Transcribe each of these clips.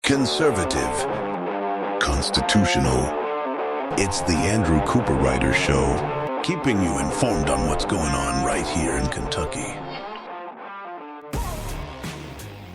conservative, constitutional. It's the Andrew Cooperrider Show, keeping you informed on what's going on right here in Kentucky.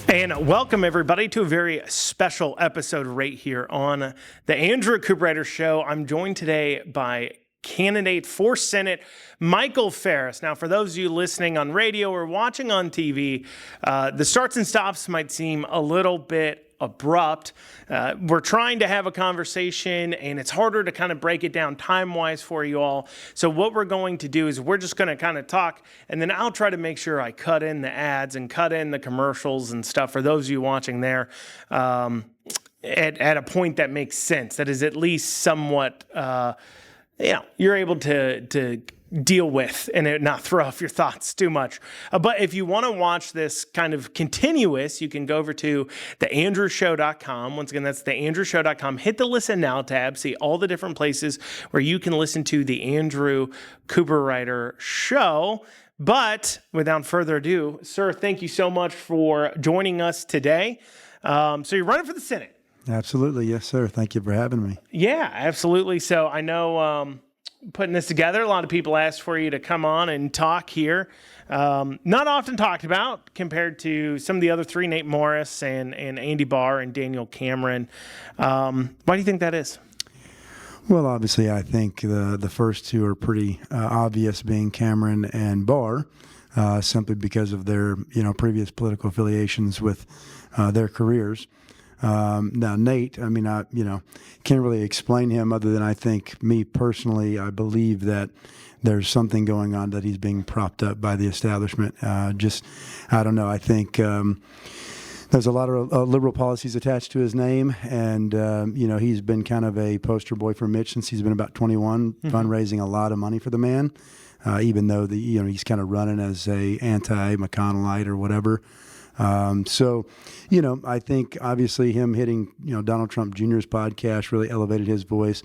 And welcome, everybody, to a very special episode right here on the Andrew Cooperrider Show. I'm joined today by candidate for Senate, Michael Faris. Now, for those of you listening on radio or watching on TV, the starts and stops might seem a little bit abrupt. We're trying to have a conversation, and it's harder to kind of break it down time-wise for you all. So what we're going to do is we're just going to kind of talk, and then I'll try to make sure I cut in the ads and cut in the commercials and stuff for those of you watching there at a point that makes sense, that is at least somewhat you're able to deal with and it not throw off your thoughts too much. But if you want to watch this kind of continuous, you can go over to theandrewshow.com. Once again, that's theandrewshow.com. Hit the Listen Now tab, see all the different places where you can listen to the Andrew Cooperrider Show. But without further ado, sir, thank you so much for joining us today. So you're running for the Senate. Absolutely. Yes, sir. Thank you for having me. Yeah, absolutely. So I know putting this together, a lot of people asked for you to come on and talk here. Not often talked about compared to some of the other three, Nate Morris and Andy Barr and Daniel Cameron. Why do you think that is? Well, obviously, I think the first two are pretty obvious, being Cameron and Barr, simply because of their previous political affiliations with their careers. Now, Nate, I mean, can't really explain him other than I think, me personally, I believe that there's something going on, that he's being propped up by the establishment. I don't know. I think there's a lot of liberal policies attached to his name, and, he's been kind of a poster boy for Mitch since he's been about 21, fundraising a lot of money for the man, even though he's kind of running as a anti-McConnellite or whatever. I think obviously him hitting, Donald Trump Jr.'s podcast really elevated his voice.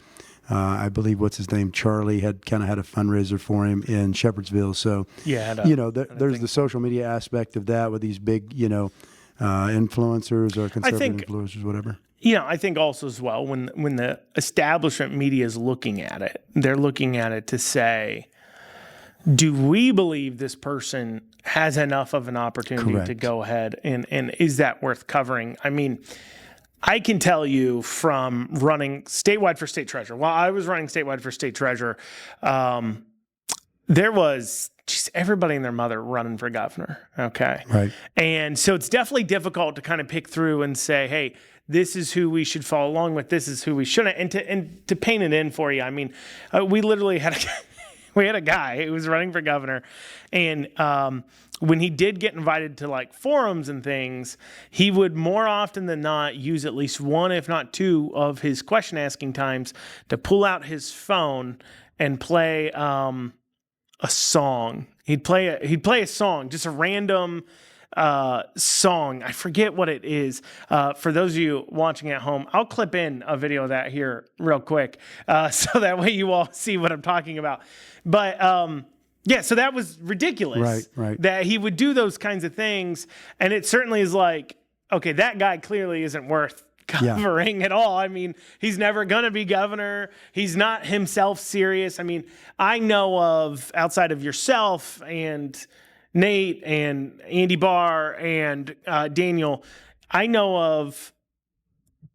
I believe what's his name, Charlie, had a fundraiser for him in Shepherdsville. So, there's the social media aspect of that with these big, influencers or conservative influencers, whatever. I think also as well, when the establishment media is looking at it, they're looking at it to say, do we believe this person has enough of an opportunity to go ahead and is that worth covering? I mean, I can tell you from running statewide for state treasurer, while I was running statewide for state treasurer, there was just everybody and their mother running for governor. Okay. Right. And so it's definitely difficult to kind of pick through and say, hey, this is who we should follow along with. This is who we shouldn't. And to paint it in for you, I mean, we literally had a guy who was running for governor, and when he did get invited to like forums and things, he would more often than not use at least one, if not two, of his question asking times to pull out his phone and play a song. He'd play a song, just a random song. I forget what it is. For those of you watching at home, I'll clip in a video of that here real quick, so that way you all see what I'm talking about. But so that was ridiculous. Right. That he would do those kinds of things, and it certainly is like, okay, that guy clearly isn't worth covering at all. I mean, he's never going to be governor. He's not himself serious. I mean, I know of, outside of yourself and Nate and Andy Barr and Daniel, I know of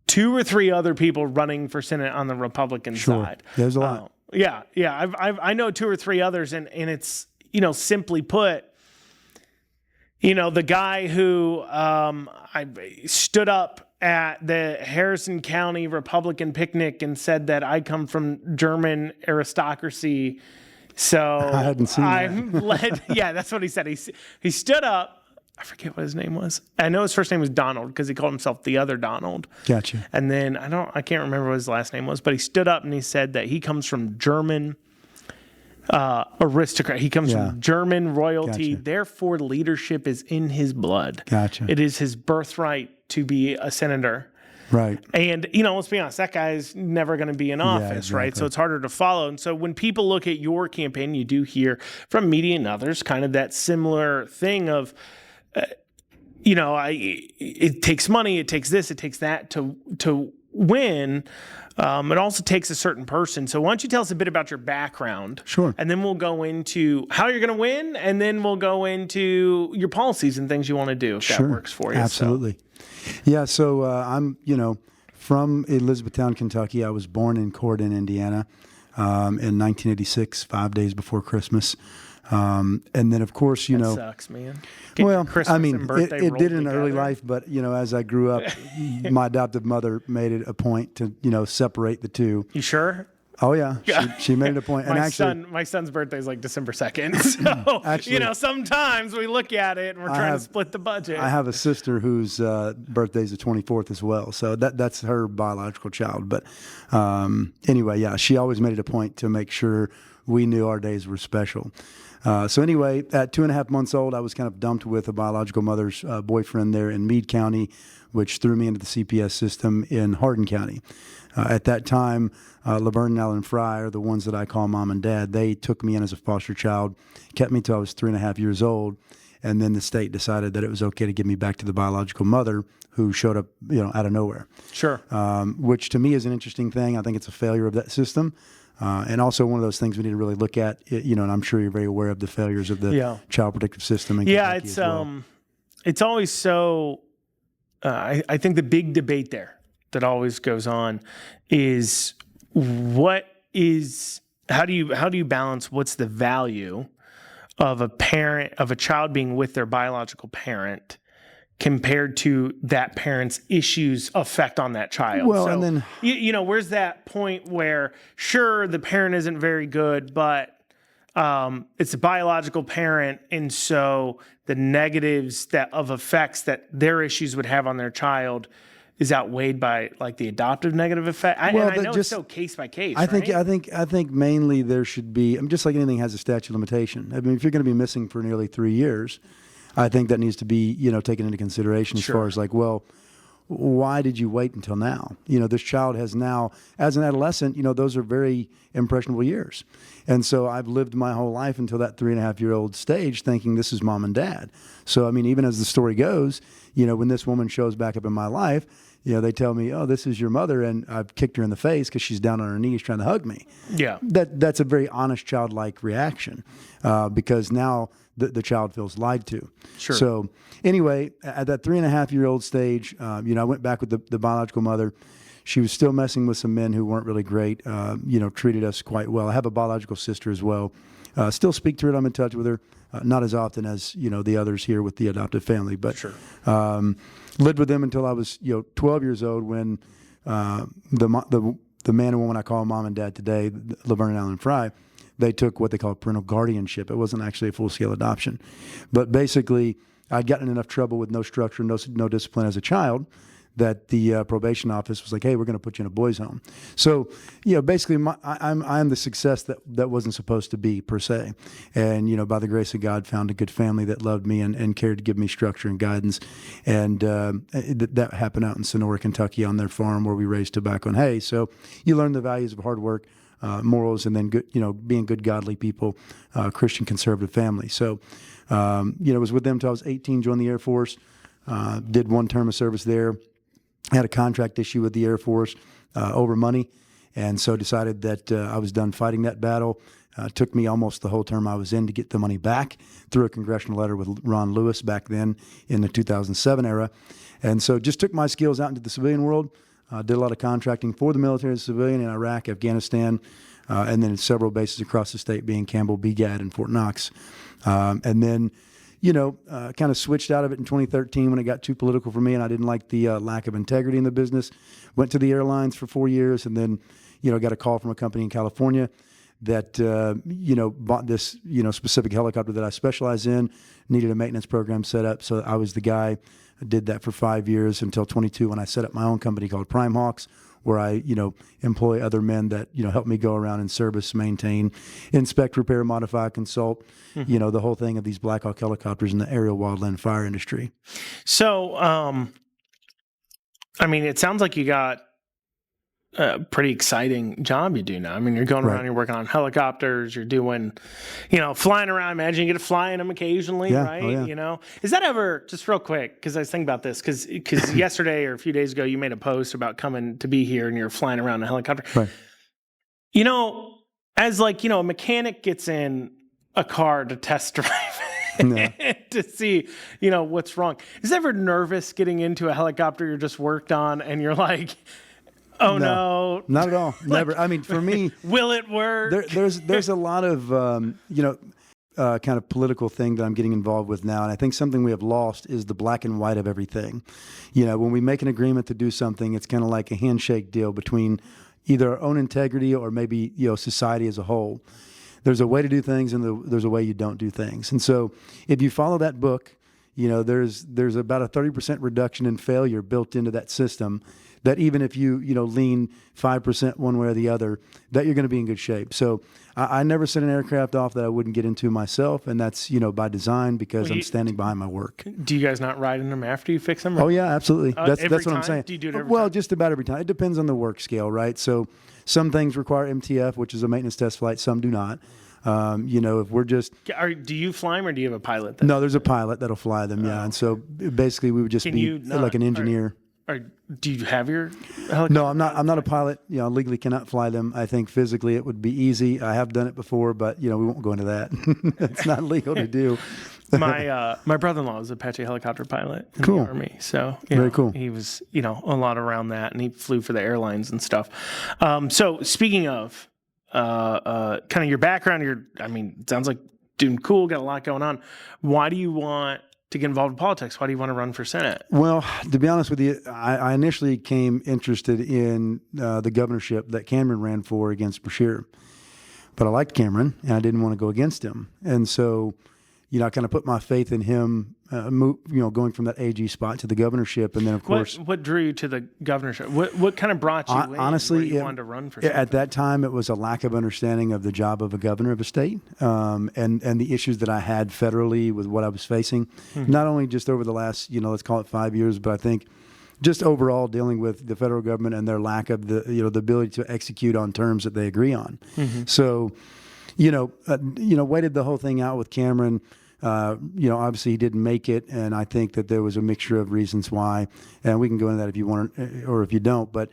2 or 3 other people running for Senate on the Republican side. There's a lot. I know 2 or 3 others, and it's, simply put, the guy who I stood up at the Harrison County Republican picnic and said that I come from German aristocracy. So I hadn't seen that. That's what he said. He stood up. I forget what his name was. I know his first name was Donald because he called himself the other Donald. Gotcha. And then I can't remember what his last name was, but he stood up and he said that he comes from German aristocrat. He comes from German royalty. Gotcha. Therefore, leadership is in his blood. Gotcha. It is his birthright to be a senator. Right. And, let's be honest, that guy's never going to be in office, right? So it's harder to follow. And so when people look at your campaign, you do hear from media and others kind of that similar thing of, it takes money, it takes this, it takes that to win. It also takes a certain person. So why don't you tell us a bit about your background? Sure. And then we'll go into how you're going to win, and then we'll go into your policies and things you want to do if that works for you. Absolutely. Yeah. So I'm, from Elizabethtown, Kentucky. I was born in Corydon, Indiana, in 1986, 5 days before Christmas. And then, of course, that sucks, man. It did in early life, but as I grew up, my adoptive mother made it a point to separate the two. You sure? Oh yeah, she made it a point. My son's birthday is like December 2nd, so actually, sometimes we look at it and we're trying to split the budget. I have a sister whose birthday is the 24th as well, so that's her biological child. But anyway, yeah, she always made it a point to make sure we knew our days were special. So anyway, at 2.5 months old, I was kind of dumped with a biological mother's boyfriend there in Meade County, which threw me into the CPS system in Hardin County. At that time, Laverne and Ellen Fry are the ones that I call mom and dad. They took me in as a foster child, kept me till I was 3.5 years old, and then the state decided that it was okay to give me back to the biological mother who showed up, out of nowhere. Sure. Which to me is an interesting thing. I think it's a failure of that system. And also one of those things we need to really look at, and I'm sure you're very aware of the failures of the child protective system in Kentucky as well. It's always so, I think the big debate there that always goes on is how do you balance what's the value of a child being with their biological parent compared to that parent's issues effect on that child. Well, so, and then where's that point where sure the parent isn't very good, but it's a biological parent, and so the negatives of effects that their issues would have on their child is outweighed by like the adoptive negative effect. I know it's so case by case. I think mainly there should be. Just like anything has a statute of limitation. I mean, if you're going to be missing for nearly 3 years, I think that needs to be taken into consideration as far as like, well, why did you wait until now? This child has now, as an adolescent, those are very impressionable years. And so I've lived my whole life until that 3.5-year-old stage thinking this is mom and dad. So, I mean, even as the story goes, when this woman shows back up in my life, they tell me, oh, this is your mother, and I've kicked her in the face because she's down on her knees trying to hug me. Yeah. That's a very honest, childlike reaction because now the child feels lied to. Sure. So anyway, at that 3.5-year-old stage, I went back with the biological mother. She was still messing with some men who weren't really great, treated us quite well. I have a biological sister as well. Still speak to her. I'm in touch with her. Not as often as, the others here with the adoptive family, but sure. Lived with them until I was, 12 years old when the man and woman I call mom and dad today, Laverne and Ellen Fry, they took what they call parental guardianship. It wasn't actually a full-scale adoption. But basically, I'd gotten enough trouble with no structure, no discipline as a child that the probation office was like, hey, we're going to put you in a boys' home. So, basically I'm the success that wasn't supposed to be per se. And, by the grace of God, found a good family that loved me and cared to give me structure and guidance. And that happened out in Sonora, Kentucky on their farm where we raised tobacco and hay. So you learn the values of hard work, morals, and then good, being good, godly people, Christian conservative family. So, was with them until I was 18, joined the Air Force, did one term of service there. Had a contract issue with the Air Force over money, and so decided that I was done fighting that battle. Took me almost the whole term I was in to get the money back through a congressional letter with Ron Lewis back then in the 2007 era. And so just took my skills out into the civilian world, did a lot of contracting for the military and civilian in Iraq, Afghanistan, and then several bases across the state being Campbell, BGAD, and Fort Knox. And then kind of switched out of it in 2013 when it got too political for me, and I didn't like the lack of integrity in the business. Went to the airlines for 4 years, and then, got a call from a company in California that, bought this, specific helicopter that I specialize in, needed a maintenance program set up. So I was the guy. I did that for 5 years until 22 when I set up my own company called Prime Hawks, where I, employ other men that, help me go around and service, maintain, inspect, repair, modify, consult, the whole thing of these Black Hawk helicopters in the aerial wildland fire industry. So, it sounds like you got a pretty exciting job you do now. I mean, you're going around, you're working on helicopters, you're doing, flying around. Imagine you get to fly in them occasionally, right? Oh, yeah. Is that ever, just real quick, because I was thinking about this, because yesterday or a few days ago, you made a post about coming to be here and you're flying around in a helicopter. Right. As a mechanic gets in a car to test drive to see, what's wrong. Is it ever nervous getting into a helicopter you just worked on and you're like, oh no. Not at all. Never. I mean, for me, will it work? There's a lot of, kind of political thing that I'm getting involved with now. And I think something we have lost is the black and white of everything. When we make an agreement to do something, it's kind of like a handshake deal between either our own integrity or maybe, society as a whole. There's a way to do things and there's a way you don't do things. And so if you follow that book, there's about a 30% reduction in failure built into that system, that even if you, lean 5% one way or the other, that you're going to be in good shape. So I never sent an aircraft off that I wouldn't get into myself. And that's, by design, because I'm standing behind my work. Do you guys not ride in them after you fix them? Oh yeah, absolutely. That's what I'm saying. Do you do it every time? Just about every time. It depends on the work scale, right? So some things require MTF, which is a maintenance test flight. Some do not. If we're just... do you fly them or do you have a pilot? No, there's a pilot that'll fly them, yeah. And so basically we would just be like an engineer. Or do you have your helicopter? No, I'm not a pilot. Legally cannot fly them. I think physically it would be easy. I have done it before, but we won't go into that. It's not legal to do. My brother-in-law was an Apache helicopter pillit in Cool. the Army. So Very cool. He was a lot around that, and he flew for the airlines and stuff. So speaking of kind of your background, it sounds like doing cool, got a lot going on. Why do you want to get involved in politics? Why do you want to run for Senate? Well, to be honest with you, I initially came interested in the governorship that Cameron ran for against Bashir. But I liked Cameron, and I didn't want to go against him. And so, I kind of put my faith in him, going from that AG spot to the governorship. And then, of course... What drew you to the governorship? What kind of brought you in? Honestly, you wanted to run for something? At that time, it was a lack of understanding of the job of a governor of a state, and the issues that I had federally with what I was facing, not only just over the last, let's call it 5 years, but I think just overall dealing with the federal government and their lack of the ability to execute on terms that they agree on. So, waited the whole thing out with Cameron. Obviously he didn't make it, and I think that there was a mixture of reasons why, and we can go into that if you want or if you don't. But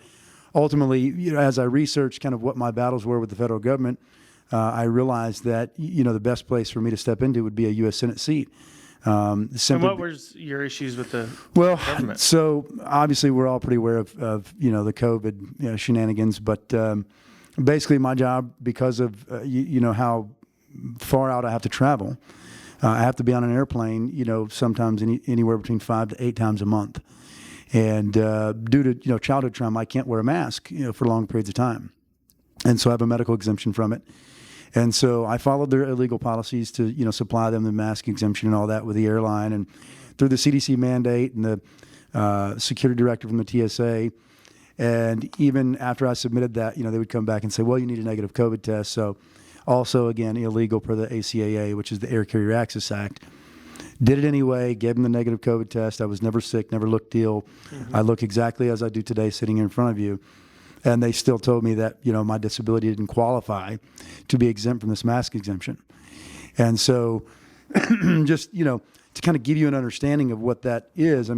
ultimately, as I researched kind of what my battles were with the federal government, I realized that the best place for me to step into would be a U.S. Senate seat. And what was your issues with the government? So obviously we're all pretty aware of the COVID shenanigans, but basically my job, because of how far out I have to travel. I have to be on an airplane, sometimes anywhere between 5 to 8 times a month. And due to, childhood trauma, I can't wear a mask, for long periods of time. And so I have a medical exemption from it. And so I followed their illegal policies to, supply them the mask exemption and all that with the airline. And through the CDC mandate and the security director from the TSA. And even after I submitted that, they would come back and say, well, you need a negative COVID test. So also, again, illegal per the ACAA, which is the Air Carrier Access Act. Did it anyway, gave them the negative COVID test. I was never sick, never looked ill. I look exactly as I do today sitting in front of you. And they still told me that, my disability didn't qualify to be exempt from this mask exemption. And so just, to kind of give you an understanding of what that is,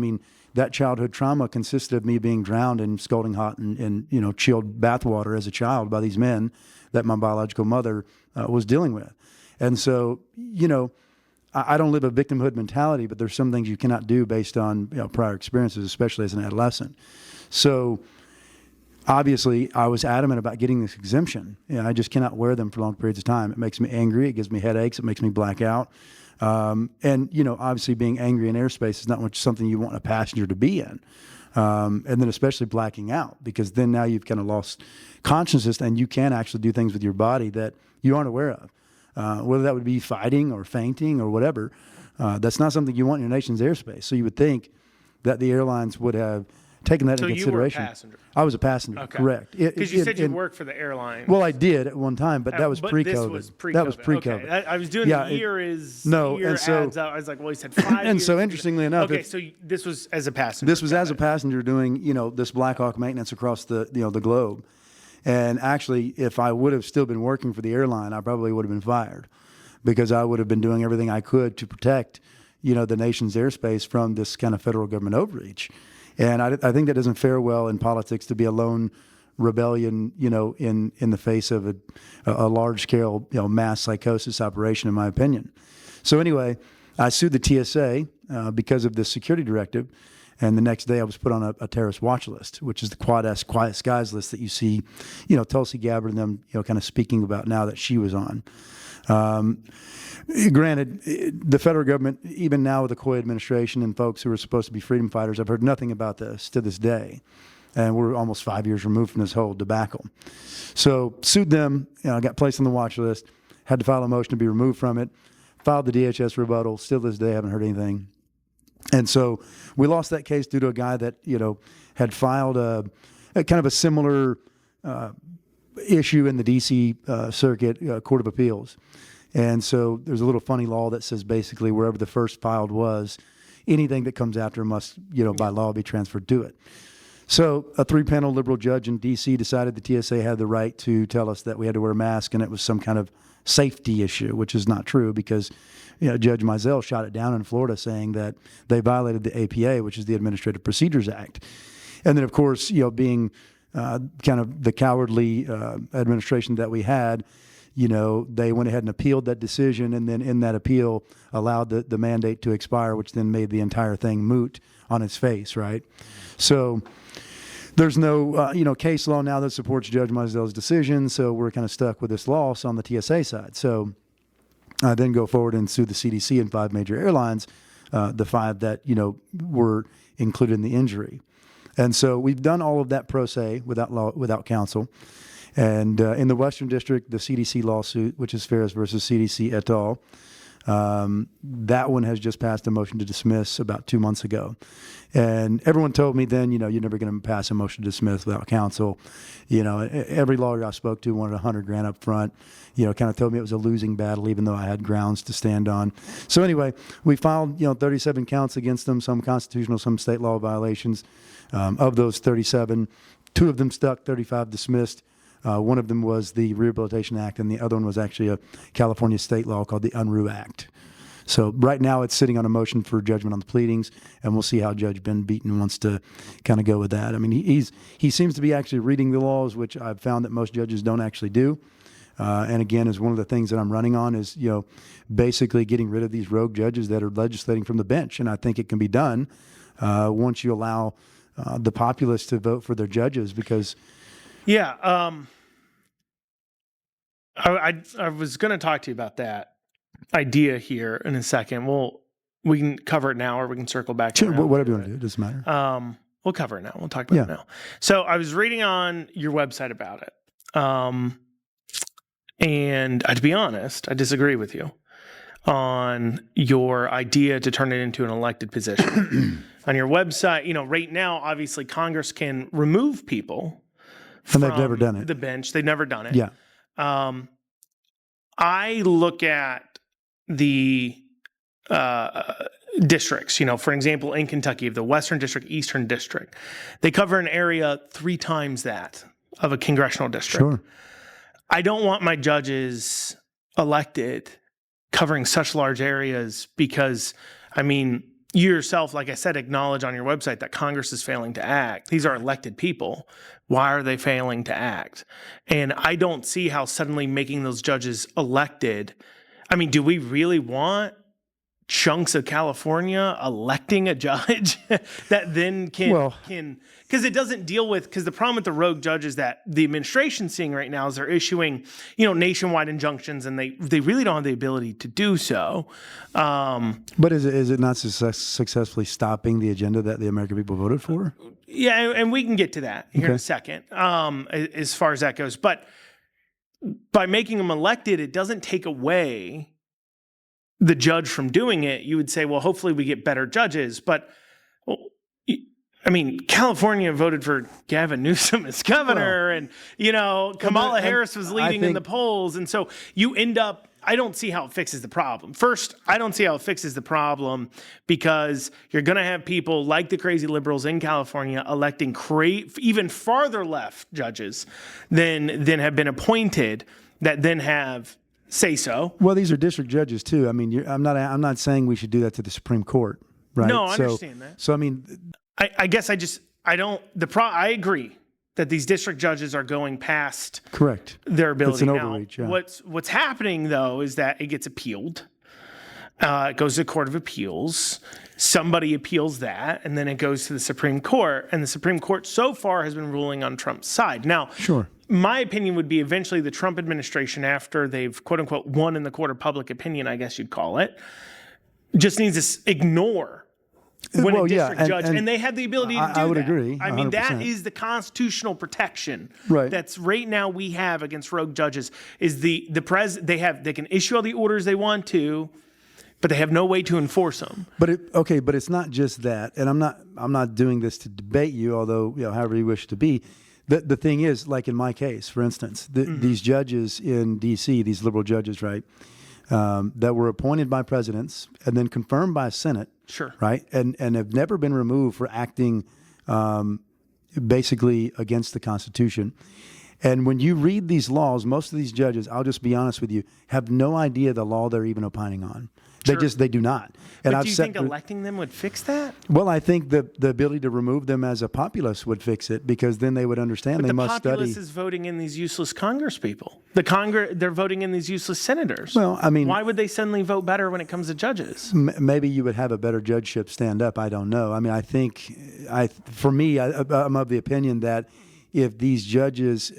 that childhood trauma consisted of me being drowned in scalding hot and chilled bathwater as a child by these men that my biological mother was dealing with. And so, I don't live a victimhood mentality, but there's some things you cannot do based on prior experiences, especially as an adolescent. So obviously I was adamant about getting this exemption, and I just cannot wear them for long periods of time. It makes me angry. It gives me headaches. It makes me black out. And, obviously being angry in airspace is not much something you want a passenger to be in. And then especially blacking out, because then now you've kind of lost consciousness and you can actually do things with your body that you aren't aware of, whether that would be fighting or fainting or whatever. That's not something you want in your nation's airspace. So you would think that the airlines would have taking that So into you were a consideration. passenger. I was a passenger, Okay. correct. Because you said you worked for the airline. Well, I did at one time, but that was pre-COVID. This was pre-COVID. That was pre-COVID. Okay. I was doing Yeah, the year is no, year and so- adds up. I was like, well, he said 5 years. And so interestingly enough, okay, so this was as a passenger. this was as a passenger doing, this Black Hawk maintenance across the globe. And actually, if I would have still been working for the airline, I probably would have been fired, because I would have been doing everything I could to protect, the nation's airspace from this kind of federal government overreach. And I think that doesn't fare well in politics to be a lone rebellion, in the face of a large scale, mass psychosis operation, in my opinion. So anyway, I sued the TSA because of this security directive. And the next day I was put on a terrorist watch list, which is the Quad S Quiet Skies list that you see, Tulsi Gabbard and them, kind of speaking about now that she was on. Granted, the federal government, even now with the Coy administration and folks who are supposed to be freedom fighters, I've heard nothing about this to this day. And we're almost 5 years removed from this whole debacle. So sued them, got placed on the watch list, had to file a motion to be removed from it, filed the DHS rebuttal, still to this day haven't heard anything. And so we lost that case due to a guy that, had filed a kind of a similar issue in the D.C. Circuit Court of Appeals. And so there's a little funny law that says basically wherever the first filed was, anything that comes after must, by law be transferred to it. So a 3-panel liberal judge in D.C. decided the TSA had the right to tell us that we had to wear a mask and it was some kind of safety issue, which is not true, because Judge Mizell shot it down in Florida saying that they violated the APA, which is the Administrative Procedures Act. And then, of course, being kind of the cowardly administration that we had, they went ahead and appealed that decision, and then in that appeal allowed the mandate to expire, which then made the entire thing moot on its face, right? So there's no, case law now that supports Judge Mizell's decision, so we're kind of stuck with this loss on the TSA side. So I then go forward and sue the CDC and 5 major airlines, the 5 that, were included in the injury. And so we've done all of that pro se without counsel. And in the Western District, the CDC lawsuit, which is Faris versus CDC et al., that one has just passed a motion to dismiss about 2 months ago. And everyone told me then, you're never going to pass a motion to dismiss without counsel. Every lawyer I spoke to wanted $100,000 up front, kind of told me it was a losing battle, even though I had grounds to stand on. So anyway, we filed, 37 counts against them, some constitutional, some state law violations. Of those 37, 2 of them stuck, 35 dismissed. One of them was the Rehabilitation Act, and the other one was actually a California state law called the Unruh Act. So right now it's sitting on a motion for judgment on the pleadings, and we'll see how Judge Ben Beaton wants to kind of go with that. I mean, he seems to be actually reading the laws, which I've found that most judges don't actually do. And again, is one of the things that I'm running on is, basically getting rid of these rogue judges that are legislating from the bench. And I think it can be done once you allow the populace to vote for their judges, because yeah, I was going to talk to you about that idea here in a second. We can cover it now, or we can circle back. Sure, whatever you want to do, it doesn't matter. We'll cover it now. We'll talk about it now. So I was reading on your website about it, and to be honest, I disagree with you on your idea to turn it into an elected position. On your website, right now, obviously Congress can remove people and they've never done it. The bench. They've never done it. Yeah. I look at the districts, for example, in Kentucky, the Western District, Eastern District, they cover an area 3 times that of a congressional district. Sure. I don't want my judges elected covering such large areas because, you yourself, like I said, acknowledge on your website that Congress is failing to act. These are elected people. Why are they failing to act? And I don't see how suddenly making those judges elected, do we really want chunks of California electing a judge that then can, because it doesn't deal with, because the problem with the rogue judges that the administration's seeing right now is they're issuing, nationwide injunctions, and they really don't have the ability to do so. But is it not successfully stopping the agenda that the American people voted for? Yeah, and we can get to that here in a second, as far as that goes. But by making them elected, it doesn't take away the judge from doing it. You would say, well, hopefully we get better judges. But I mean, California voted for Gavin Newsom as governor, and Kamala Harris was leading in the polls, and so you end up. I don't see how it fixes the problem. First, I don't see how it fixes the problem because you're going to have people like the crazy liberals in California electing even farther left judges than have been appointed that then have say so. Well, these are district judges too. I mean, I'm not saying we should do that to the Supreme Court, right? No, I understand that. So I mean, I guess I agree that these district judges are going past correct their ability. It's an overreach. Now, yeah. What's happening though is that it gets appealed. It goes to the Court of Appeals. Somebody appeals that, and then it goes to the Supreme Court. And the Supreme Court so far has been ruling on Trump's side. Now, sure. My opinion would be eventually the Trump administration, after they've quote unquote won in the court of public opinion, I guess you'd call it, just needs to ignore when a district judge, and they have the ability to do that. I would agree. 100%. I mean, that is the constitutional protection that's right now we have against rogue judges. Is the they can issue all the orders they want to, but they have no way to enforce them. But it's not just that, and I'm not doing this to debate you, although however you wish to be. The thing is, like in my case, for instance, these judges in D.C., these liberal judges, right, that were appointed by presidents and then confirmed by a Senate. Sure. Right. And have never been removed for acting basically against the Constitution. And when you read these laws, most of these judges, I'll just be honest with you, have no idea the law they're even opining on. Sure. They do not. And do you think electing them would fix that? Well, I think the ability to remove them as a populace would fix it, because then they would understand they must study. The populace is voting in these useless Congress people. They're voting in these useless senators. Well, I mean, why would they suddenly vote better when it comes to judges? Maybe you would have a better judgeship stand up. I don't know. I mean, I'm of the opinion that if these judges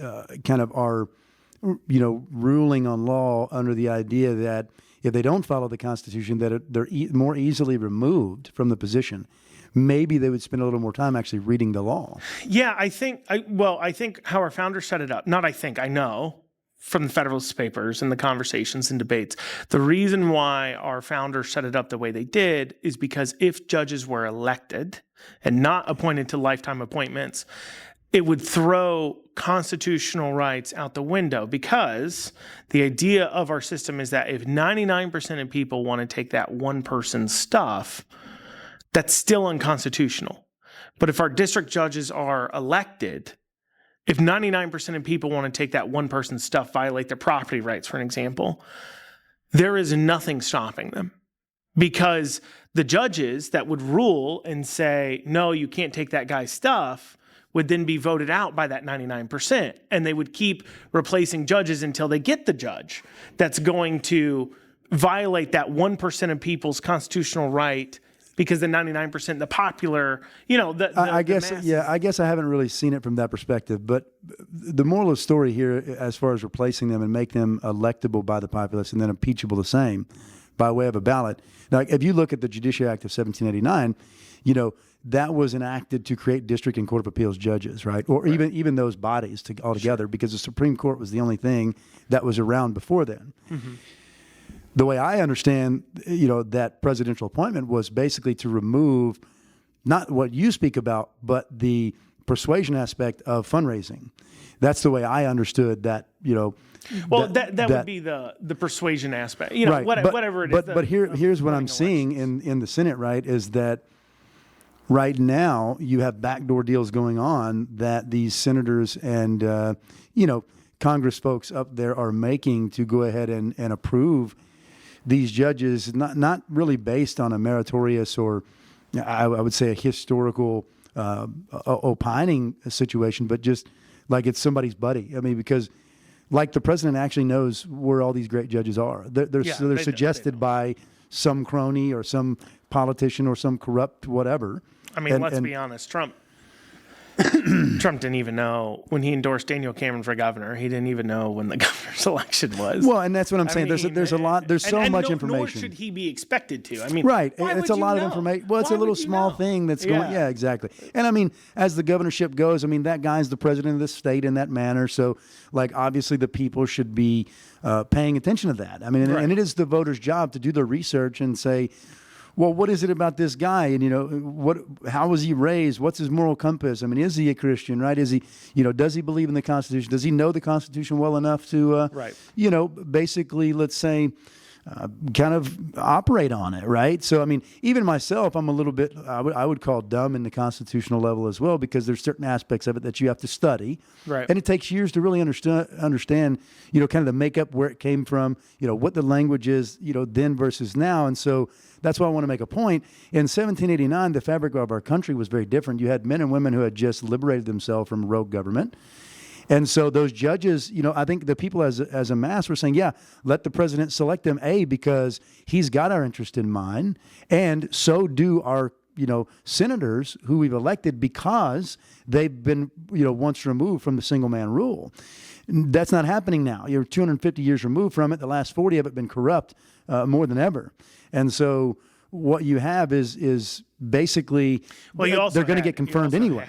kind of are, ruling on law under the idea that if they don't follow the Constitution, that they're more easily removed from the position, maybe they would spend a little more time actually reading the law. Yeah, I think how our founders set it up. I know from the Federalist Papers and the conversations and debates, the reason why our founders set it up the way they did is because if judges were elected and not appointed to lifetime appointments, it would throw constitutional rights out the window, because the idea of our system is that if 99% of people want to take that one person's stuff, that's still unconstitutional. But if our district judges are elected, if 99% of people want to take that one person's stuff, violate their property rights, for an example, there is nothing stopping them. Because the judges that would rule and say, no, you can't take that guy's stuff, would then be voted out by that 99%. And they would keep replacing judges until they get the judge that's going to violate that 1% of people's constitutional right, because the 99%, the popular, I guess I haven't really seen it from that perspective. But the moral of the story here, as far as replacing them and make them electable by the populace and then impeachable the same by way of a ballot. Now, if you look at the Judiciary Act of 1789, that was enacted to create district and court of appeals judges, right? Or even those bodies altogether, because the Supreme Court was the only thing that was around before then. Mm-hmm. The way I understand, that presidential appointment was basically to remove not what you speak about, but the persuasion aspect of fundraising. That's the way I understood that, Well, that would be the persuasion aspect, right. Whatever it is. But here's what I'm seeing in the Senate, right, is that right now you have backdoor deals going on that these senators and, Congress folks up there are making to go ahead and approve these judges, not really based on a meritorious or I would say a historical opining situation, but just like it's somebody's buddy. I mean, because like the president actually knows where all these great judges are. They're suggested by some crony or some politician or some corrupt whatever. I mean, let's be honest. Trump didn't even know when he endorsed Daniel Cameron for governor. He didn't even know when the governor's election was. Well, and that's what I'm saying. There's a lot. There's so much information. Nor should he be expected to. I mean, right? It's a lot of information. Well, it's a little small thing that's going. Yeah, exactly. And I mean, as the governorship goes, I mean that guy's the president of the state in that manner. So, like, obviously, the people should be paying attention to that. I mean, and it is the voters' job to do their research and say, well, what is it about this guy? And, how was he raised? What's his moral compass? I mean, is he a Christian, right? Is he, does he believe in the Constitution? Does he know the Constitution well enough to, basically, let's say, kind of operate on it, right? So, I mean, even myself, I'm a little bit, I would call dumb in the constitutional level as well, because there's certain aspects of it that you have to study. Right. And it takes years to really understand, kind of the makeup, where it came from, what the language is, then versus now. And so that's why I want to make a point. In 1789, the fabric of our country was very different. You had men and women who had just liberated themselves from rogue government. And so those judges, I think the people as a mass were saying, yeah, let the president select them, because he's got our interest in mind, and so do our, senators who we've elected, because they've been, once removed from the single man rule. That's not happening now. You're 250 years removed from it. The last 40 of it been corrupt more than ever. And so what you have is basically, they're going to get confirmed anyway.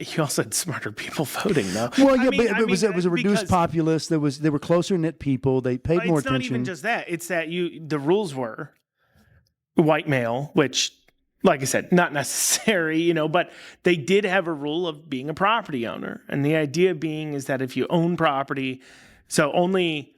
You also had smarter people voting, though. Well, yeah, but it was a reduced populace. They were closer knit people. They paid more attention. It's not even just that. It's that the rules were white male, which, like I said, not necessary, but they did have a rule of being a property owner, and the idea being is that if you own property, so only,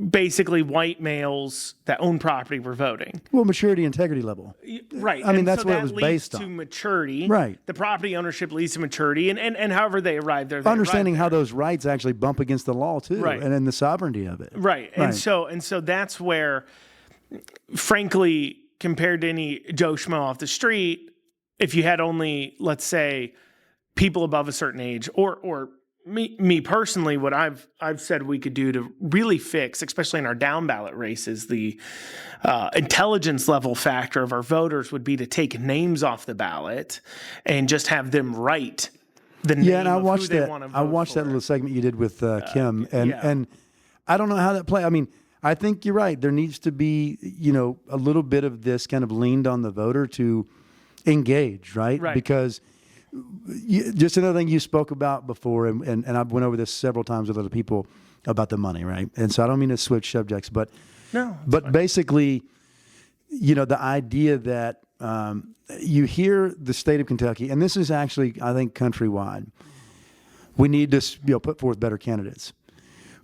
basically white males that own property were voting. Well, maturity, integrity level. Right. I mean, that's what it was based on. To maturity. Right. The property ownership leads to maturity, and however they arrive there. Understanding how those rights actually bump against the law too, right, and then the sovereignty of it. Right. And so that's where, frankly, compared to any Joe Schmo off the street, if you had only, let's say, people above a certain age, or me personally, what I've said we could do to really fix, especially in our down ballot races, the intelligence level factor of our voters would be to take names off the ballot and just have them write the name and I of watched who they that. want to vote I watched for. that little segment you did with Kim, and I don't know how that play. I mean, I think you're right. There needs to be, a little bit of this kind of leaned on the voter to engage, right? Because just another thing you spoke about before, and I've went over this several times with other people about the money, right? And so I don't mean to switch subjects, but basically, the idea that you hear the state of Kentucky, and this is actually, I think, countrywide, we need to put forth better candidates.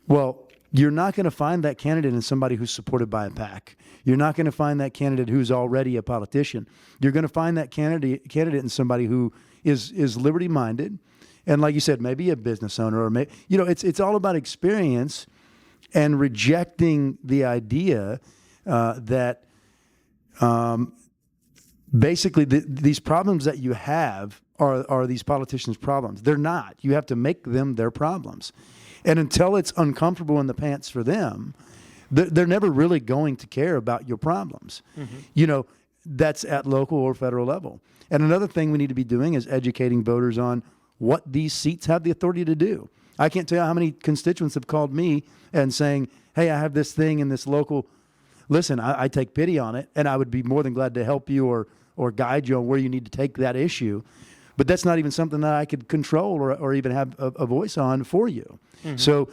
Well, you're not going to find that candidate in somebody who's supported by a PAC. You're not going to find that candidate who's already a politician. You're going to find that candidate in somebody who is liberty-minded, and like you said, maybe a business owner, or it's all about experience and rejecting the idea that basically these problems that you have are these politicians' problems. They're not. You have to make them their problems. And until it's uncomfortable in the pants for them, they're never really going to care about your problems. Mm-hmm. That's at local or federal level. And another thing we need to be doing is educating voters on what these seats have the authority to do. I can't tell you how many constituents have called me and saying, hey, I have this thing in this local. Listen, I take pity on it, and I would be more than glad to help you or guide you on where you need to take that issue. But that's not even something that I could control or even have a voice on for you. Mm-hmm. So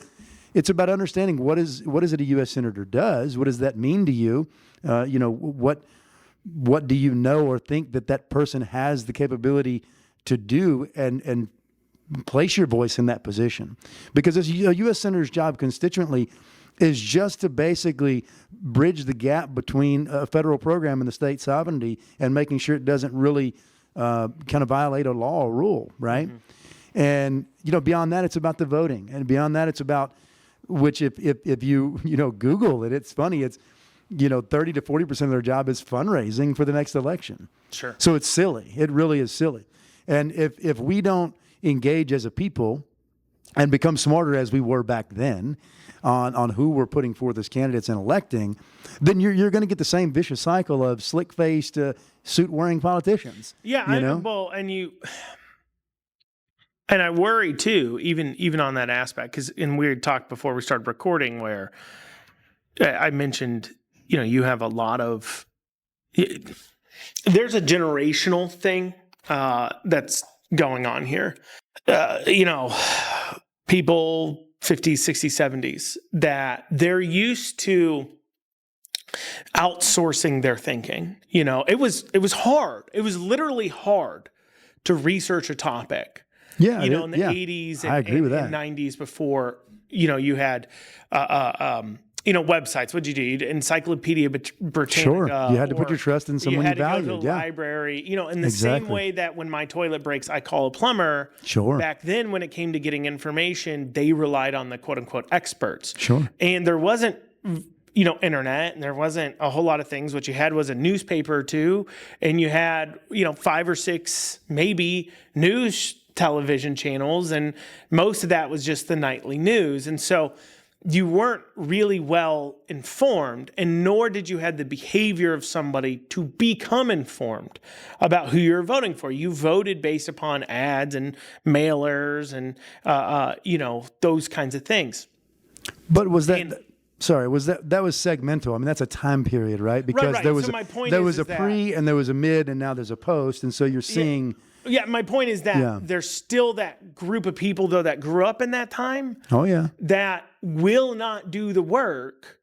it's about understanding what is it a U.S. Senator does? What does that mean to you? What do you know or think that person has the capability to do, and place your voice in that position? Because a U.S. Senator's job constituently is just to basically bridge the gap between a federal program and the state sovereignty, and making sure it doesn't really kind of violate a law or rule, right? Mm-hmm. And beyond that, it's about the voting, and beyond that, it's about which if you Google it, it's funny. It's 30 to 40% of their job is fundraising for the next election. Sure. So it's silly. It really is silly. And if we don't engage as a people and become smarter as we were back then on who we're putting forth as candidates and electing, then you're going to get the same vicious cycle of slick-faced, suit-wearing politicians. Yeah, and I worry too, even on that aspect, because we had talked before we started recording where I mentioned, you have a lot of, there's a generational thing that's going on here. People 50s, 60s, 70s, that they're used to outsourcing their thinking. It was hard. It was literally hard to research a topic. Yeah, in the 80s and, I agree with that. and 90s before, you had, websites. What'd you do? Encyclopedia Britannica. Sure, you had to put your trust in someone you valued. You had to go to the library. In the same way that when my toilet breaks, I call a plumber. Sure. Back then, when it came to getting information, they relied on the quote unquote experts. Sure. And there wasn't, internet, and there wasn't a whole lot of things. What you had was a newspaper or two, and you had, 5 or 6 maybe news television channels, and most of that was just the nightly news. And so you weren't really well informed, and nor did you have the behavior of somebody to become informed about who you're voting for. You voted based upon ads and mailers and, those kinds of things. But was that... that was segmental. I mean, that's a time period, right? Because right. there was so my point there is, was a pre and there was a mid and now there's a post, and so you're seeing. Yeah, my point is that there's still that group of people though that grew up in that time. Oh yeah. That will not do the work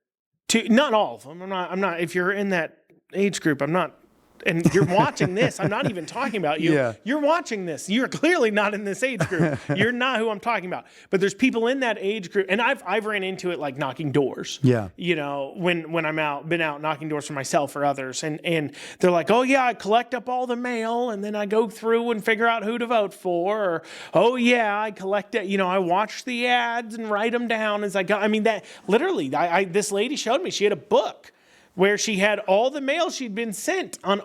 to, not all of them. I'm not. If you're in that age group, I'm not. And you're watching this. I'm not even talking about you. Yeah. You're watching this. You're clearly not in this age group. You're not who I'm talking about. But there's people in that age group, and I've ran into it like knocking doors. Yeah. When I'm been out knocking doors for myself or others, and they're like, oh yeah, I collect up all the mail, and then I go through and figure out who to vote for. Or oh yeah, I collect it. I watch the ads and write them down as I go. I mean that literally. This lady showed me. She had a book where she had all the mail she'd been sent on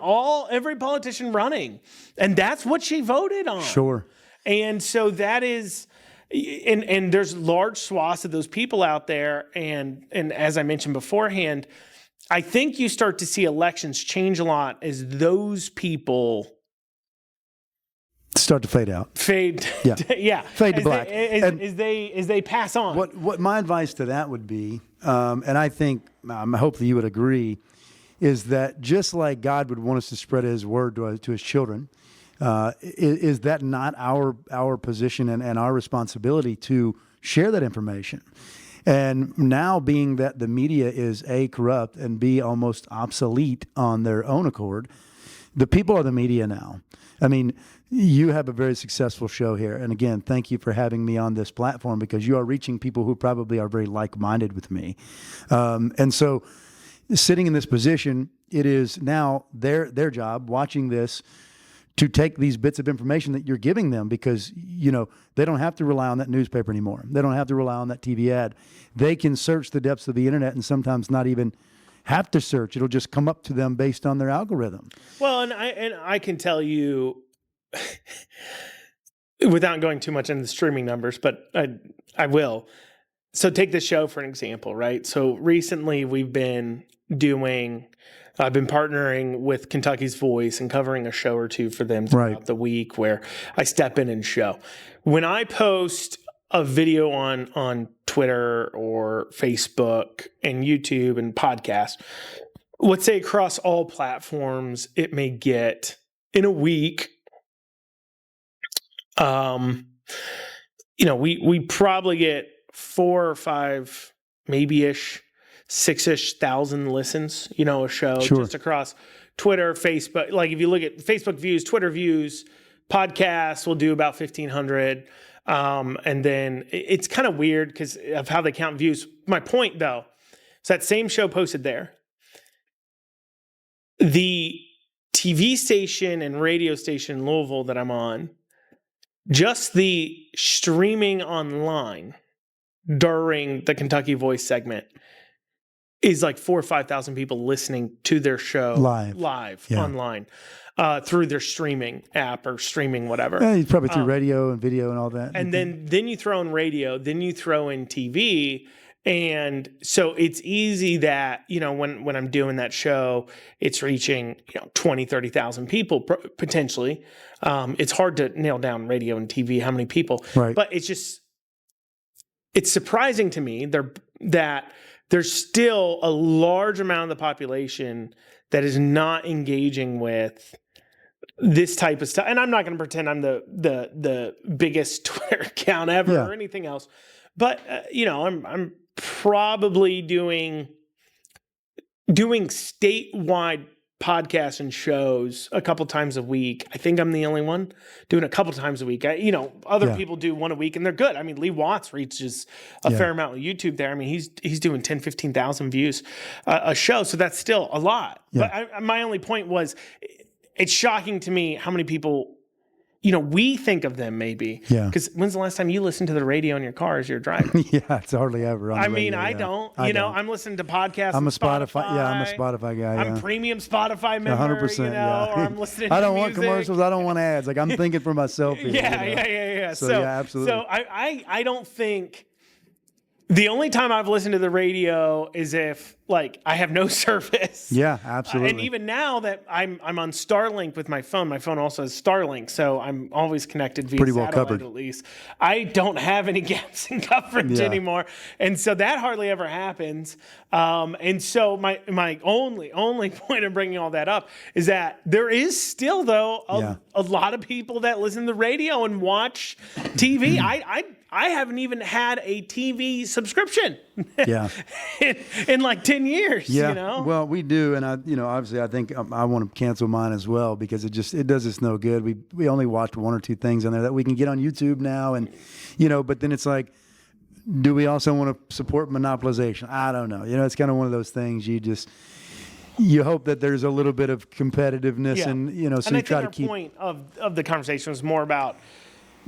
every politician running. And that's what she voted on. Sure. And so that is, and there's large swaths of those people out there. And as I mentioned beforehand, I think you start to see elections change a lot as those people start to fade out. Fade. Yeah. Yeah. Fade to black. As they pass on. What my advice to that would be, and I think, hopefully you would agree, is that just like God would want us to spread His word to His children, is that not our position and our responsibility to share that information? And now, being that the media is A, corrupt, and B, almost obsolete on their own accord, the people are the media now. I mean, you have a very successful show here. And again, thank you for having me on this platform, because you are reaching people who probably are very like-minded with me. And so sitting in this position, it is now their job, watching this, to take these bits of information that you're giving them, because, they don't have to rely on that newspaper anymore. They don't have to rely on that TV ad. They can search the depths of the internet and sometimes not even have to search. It'll just come up to them based on their algorithm. Well, and I can tell you, without going too much into the streaming numbers, but I will. So take this show for an example, right? So recently I've been partnering with Kentucky's Voice and covering a show or two for them throughout the week, where I step in and show. When I post a video on Twitter or Facebook and YouTube and podcast, let's say across all platforms, it may get in a week, we probably get 4 or 5, maybe-ish, 6-ish thousand listens, a show just across Twitter, Facebook. Like if you look at Facebook views, Twitter views, podcasts will do about 1,500. And then it's kind of weird because of how they count views. My point, though, is that same show posted there. The TV station and radio station in Louisville that I'm on, just the streaming online during the Kentucky Voice segment is like 4,000 or 5,000 people listening to their show live online through their streaming app or streaming whatever. Yeah, probably through radio and video and all that. And then you throw in radio, then you throw in TV. And so it's easy that, when I'm doing that show, it's reaching, 20, 30,000 people potentially. It's hard to nail down radio and TV, how many people. Right. But it's surprising to me that there's still a large amount of the population that is not engaging with this type of stuff. And I'm not going to pretend I'm the biggest Twitter account ever or anything else. But, I'm probably doing doing statewide podcasts and shows a couple times a week. I think I'm the only one doing a couple times a week. Other people do one a week and they're good. I mean, Lee Watts reaches a fair amount on YouTube there. I mean, he's doing 10, 15,000 views a show. So that's still a lot. Yeah. But my only point was, it's shocking to me how many people, we think of them maybe. Yeah. Because when's the last time you listened to the radio in your car as you're driving? Yeah, it's hardly ever on the radio. I don't. I'm listening to podcasts. I'm a Spotify. Yeah, I'm a Spotify guy. Yeah. I'm premium Spotify member. 100%. Or I'm listening. I don't to want commercials. I don't want ads. Like I'm thinking for myself. Here, yeah. So yeah, absolutely. So I don't think. The only time I've listened to the radio is if I have no service. Yeah, absolutely. And even now that I'm on Starlink with my phone also has Starlink, so I'm always connected via satellite covered. At least. I don't have any gaps in coverage anymore, and so that hardly ever happens. And so my only point of bringing all that up is that there is still though a lot of people that listen to the radio and watch TV. I haven't even had a TV subscription in like 10 years, Well, we do. And obviously I think I want to cancel mine as well because it does us no good. We only watch one or two things on there that we can get on YouTube now. And, but then it's like, do we also want to support monopolization? I don't know. It's kind of one of those things you hope that there's a little bit of competitiveness and, so and you try to keep. The point of the conversation was more about,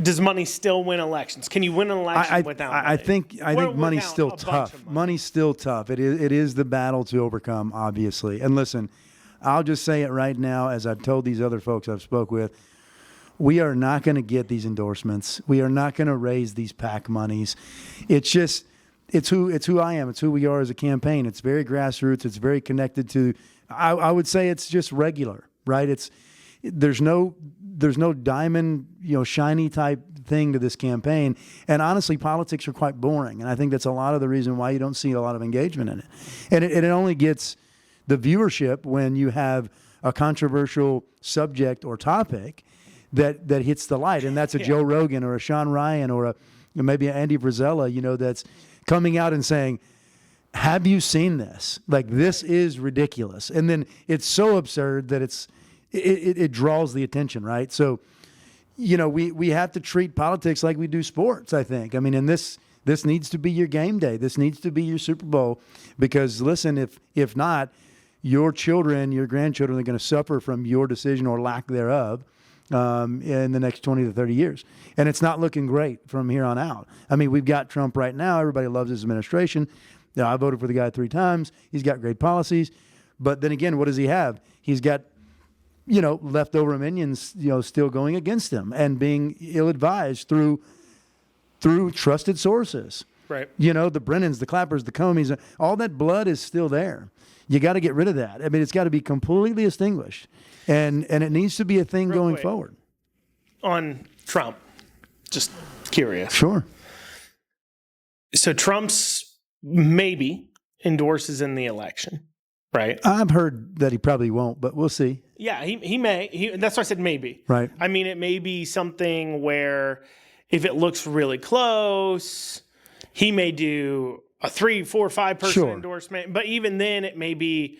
does money still win elections? Can you win an election without money? I think money's still tough. Money's still tough. It is the battle to overcome, obviously. And listen, I'll just say it right now, as I've told these other folks I've spoke with, we are not going to get these endorsements. We are not going to raise these PAC monies. It's who I am. It's who we are as a campaign. It's very grassroots. It's very connected to. I would say it's just regular, right? There's no diamond, shiny type thing to this campaign. And honestly, politics are quite boring. And I think that's a lot of the reason why you don't see a lot of engagement in it. And it only gets the viewership when you have a controversial subject or topic that hits the light. And that's a Joe Rogan or a Sean Ryan or maybe an Andy Frisella, that's coming out and saying, have you seen this? Like, this is ridiculous. And then it's so absurd that it draws the attention, right? So, we have to treat politics like we do sports, I think. I mean, and this needs to be your game day. This needs to be your Super Bowl because, listen, if not, your children, your grandchildren are going to suffer from your decision or lack thereof in the next 20 to 30 years. And it's not looking great from here on out. I mean, we've got Trump right now. Everybody loves his administration. I voted for the guy 3 times. He's got great policies. But then again, what does he have? He's got leftover minions, still going against him and being ill-advised through trusted sources. Right. The Brennans, the Clappers, the Comeys, all that blood is still there. You got to get rid of that. I mean, it's got to be completely extinguished. And it needs to be a thing going forward. On Trump, just curious. Sure. So Trump's maybe endorses in the election. Right. I've heard that he probably won't, but we'll see. Yeah, he may. That's why I said maybe. Right. I mean, it may be something where if it looks really close, he may do a 3, 4, 5 person endorsement. But even then, it may be,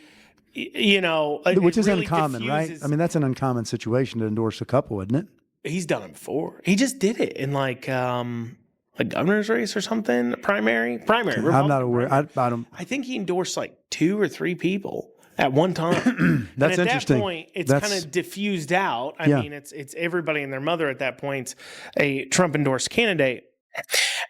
which is really uncommon, right? I mean, that's an uncommon situation to endorse a couple, isn't it? He's done it before. He just did it in a governor's race or something, primary. I'm not aware. I don't. I think he endorsed 2 or 3 people at one time. That's and at interesting. That point, it's kind of diffused out. I mean, it's everybody and their mother at that point, a Trump endorsed candidate,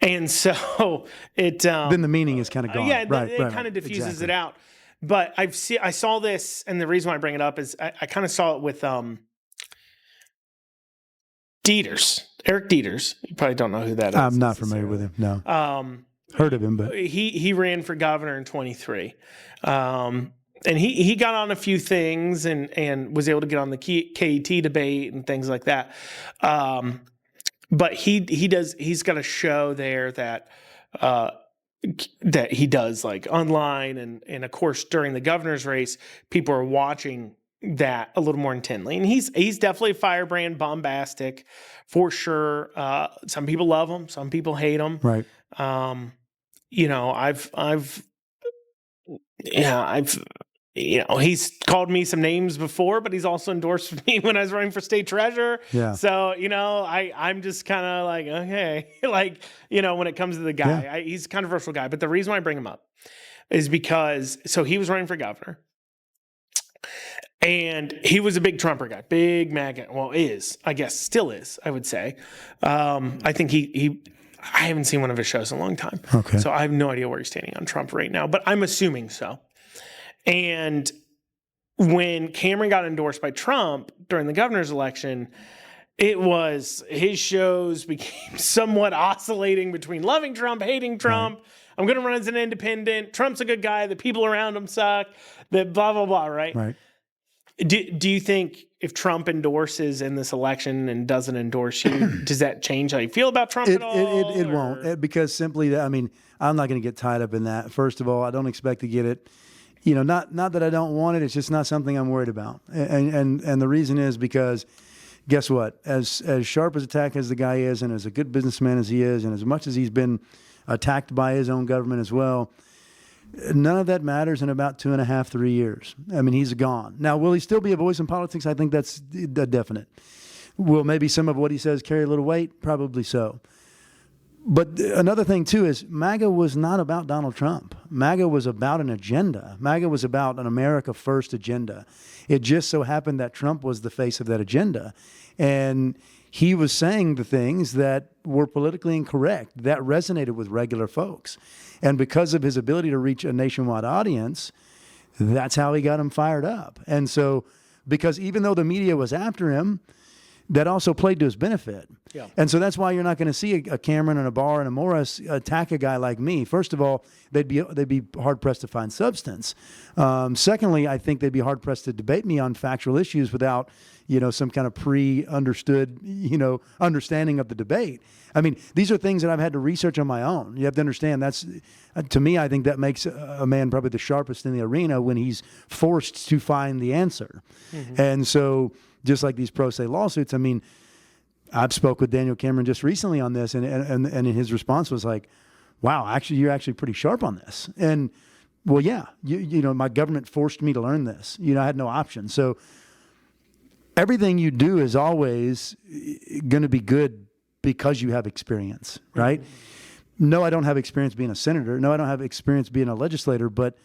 and so it. Then the meaning is kind of gone. Yeah, it kind of diffuses it out. But I saw this, and the reason why I bring it up is I kind of saw it with Dieters. Eric Dieters. You probably don't know who that is. I'm not familiar with him. No. Heard of him, but he ran for governor in 23. And he got on a few things and was able to get on the KET debate and things like that. But he's got a show there that he does online and of course during the governor's race, people are watching that a little more intently. And he's definitely firebrand, bombastic for sure. Some people love him, some people hate him. Right. I've he's called me some names before, but he's also endorsed me when I was running for state treasurer. Yeah. So, I'm just kind of like, okay, when it comes to the guy, he's a controversial guy. But the reason why I bring him up is because, so he was running for governor. And he was a big Trumper guy, big MAGA. Well, still is, I would say. I think I haven't seen one of his shows in a long time. Okay. So I have no idea where he's standing on Trump right now, but I'm assuming so. And when Cameron got endorsed by Trump during the governor's election, his shows became somewhat oscillating between loving Trump, hating Trump. Right. I'm going to run as an independent. Trump's a good guy. The people around him suck. The blah, blah, blah, right? Right. Do you think if Trump endorses in this election and doesn't endorse you, does that change how you feel about Trump at all? It won't, because simply, I'm not going to get tied up in that. First of all, I don't expect to get it. Not that I don't want it. It's just not something I'm worried about. And the reason is because, guess what? As sharp as attack as the guy is, and as a good businessman as he is, and as much as he's been attacked by his own government as well, none of that matters in about 2.5, 3 years. He's gone. Now, will he still be a voice in politics? I think that's definite. Will maybe some of what he says carry a little weight? Probably so. But another thing, too, is MAGA was not about Donald Trump. MAGA was about an agenda. MAGA was about an America First agenda. It just so happened that Trump was the face of that agenda. And he was saying the things that were politically incorrect, that resonated with regular folks. And because of his ability to reach a nationwide audience, that's how he got him fired up. And so, because even though the media was after him, that also played to his benefit. Yeah. And so that's why you're not going to see a Cameron and a Barr and a Morris attack a guy like me. First of all, they'd be hard-pressed to find substance. Secondly, I think they'd be hard-pressed to debate me on factual issues without, some kind of pre-understood, understanding of the debate. These are things that I've had to research on my own. You have to understand that's, to me, I think that makes a man probably the sharpest in the arena when he's forced to find the answer. Mm-hmm. And so, just like these pro se lawsuits, I've spoke with Daniel Cameron just recently on this, and his response was like, "Wow, actually, you're actually pretty sharp on this." And well, yeah, my government forced me to learn this. I had no option. So everything you do is always going to be good because you have experience, right? Mm-hmm. No, I don't have experience being a senator. No, I don't have experience being a legislator, but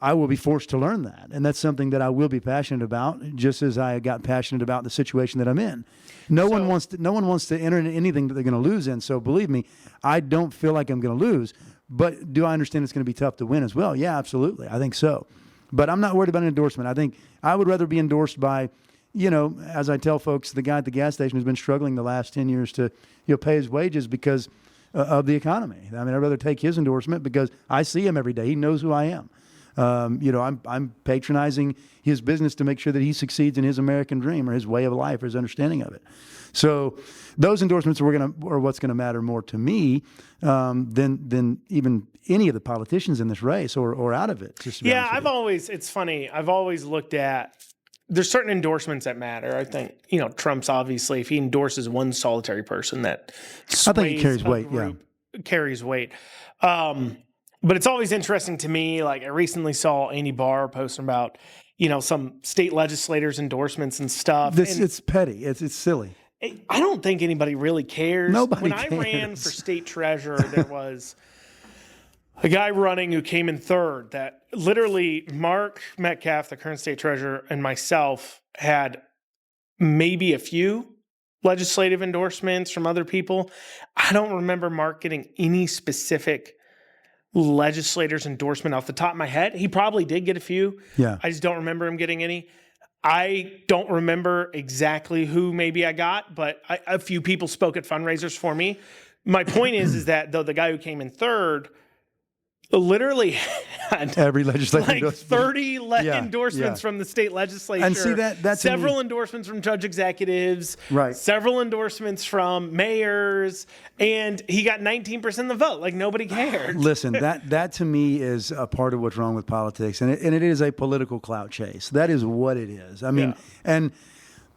I will be forced to learn that. And that's something that I will be passionate about, just as I got passionate about the situation that I'm in. No one wants to enter into anything that they're going to lose in. So believe me, I don't feel like I'm going to lose. But do I understand it's going to be tough to win as well? Yeah, absolutely. I think so. But I'm not worried about an endorsement. I think I would rather be endorsed by, as I tell folks, the guy at the gas station who's been struggling the last 10 years to pay his wages because of the economy. I'd rather take his endorsement because I see him every day. He knows who I am. I'm patronizing his business to make sure that he succeeds in his American dream or his way of life or his understanding of it. So those endorsements are what's going to matter more to me than even any of the politicians in this race or out of it. It's funny. I've always looked at, there's certain endorsements that matter. I think, Trump's obviously, if he endorses one solitary person that I think it carries weight. Carries weight. But it's always interesting to me. Like I recently saw Andy Barr posting about, some state legislators' endorsements and stuff. It's petty. It's silly. I don't think anybody really cares. Nobody cares. When I ran for state treasurer, there was a guy running who came in third that literally Mark Metcalf, the current state treasurer, and myself had maybe a few legislative endorsements from other people. I don't remember Mark getting any specific legislator's endorsement off the top of my head. He probably did get a few. Yeah. I just don't remember him getting any. I don't remember exactly who maybe I got, but a few people spoke at fundraisers for me. My point is that though the guy who came in third literally had every legislative like 30 endorsements from the state legislature. And see that's several endorsements from judge executives, right? Several endorsements from mayors, and he got 19% of the vote. Like nobody cared. Listen, that to me is a part of what's wrong with politics, and it is a political clout chase. That is what it is. And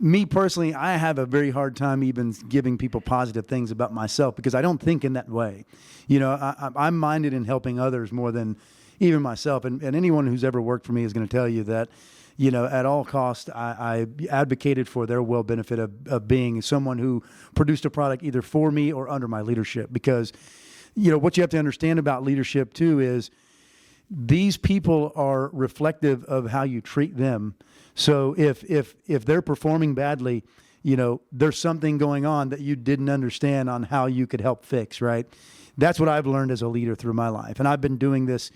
me personally, I have a very hard time even giving people positive things about myself because I don't think in that way. I'm minded in helping others more than, even myself, and anyone who's ever worked for me is going to tell you that, you know, at all costs, I advocated for their well benefit of being someone who produced a product either for me or under my leadership. Because, you know, what you have to understand about leadership too is these people are reflective of how you treat them. So if they're performing badly, you know, there's something going on that you didn't understand on how you could help fix, right? That's what I've learned as a leader through my life. And I've been doing this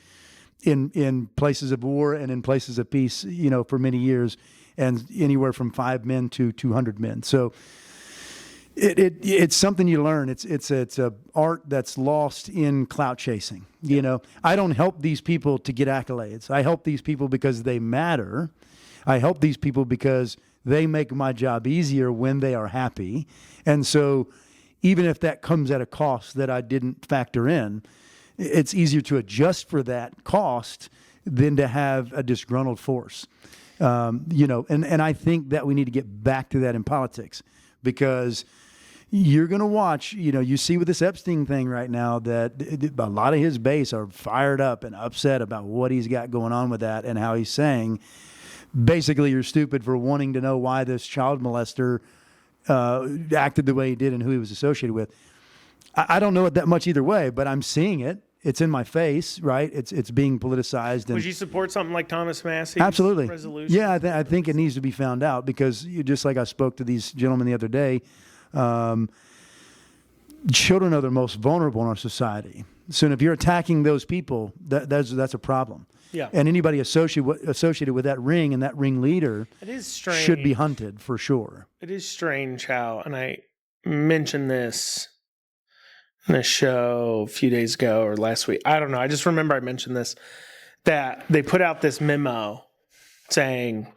in places of war and in places of peace, you know, for many years, and anywhere from 5 men to 200 men. So it's something you learn. It's a art that's lost in clout chasing. You know, I don't help these people to get accolades. I help these people because they matter. I help these people because they make my job easier when they are happy. And so even if that comes at a cost that I didn't factor in, it's easier to adjust for that cost than to have a disgruntled force. You know, and I think that we need to get back to that in politics, because you're going to watch, you know, you see with this Epstein thing right now that a lot of his base are fired up and upset about what he's got going on with that, and how he's saying, basically, you're stupid for wanting to know why this child molester acted the way he did and who he was associated with. I don't know it that much either way, but I'm seeing it. It's in my face, right? It's being politicized. And would you support something like Thomas Massey's absolutely resolution? Yeah, I think it needs to be found out, because just like I spoke to these gentlemen the other day, children are the most vulnerable in our society. So if you're attacking those people, that's a problem. Yeah. And anybody associated with that ring and that ring leader, it is strange, should be hunted for sure. It is strange how, and I mentioned this in a show a few days ago or last week. I don't know. I just remember I mentioned this, that they put out this memo saying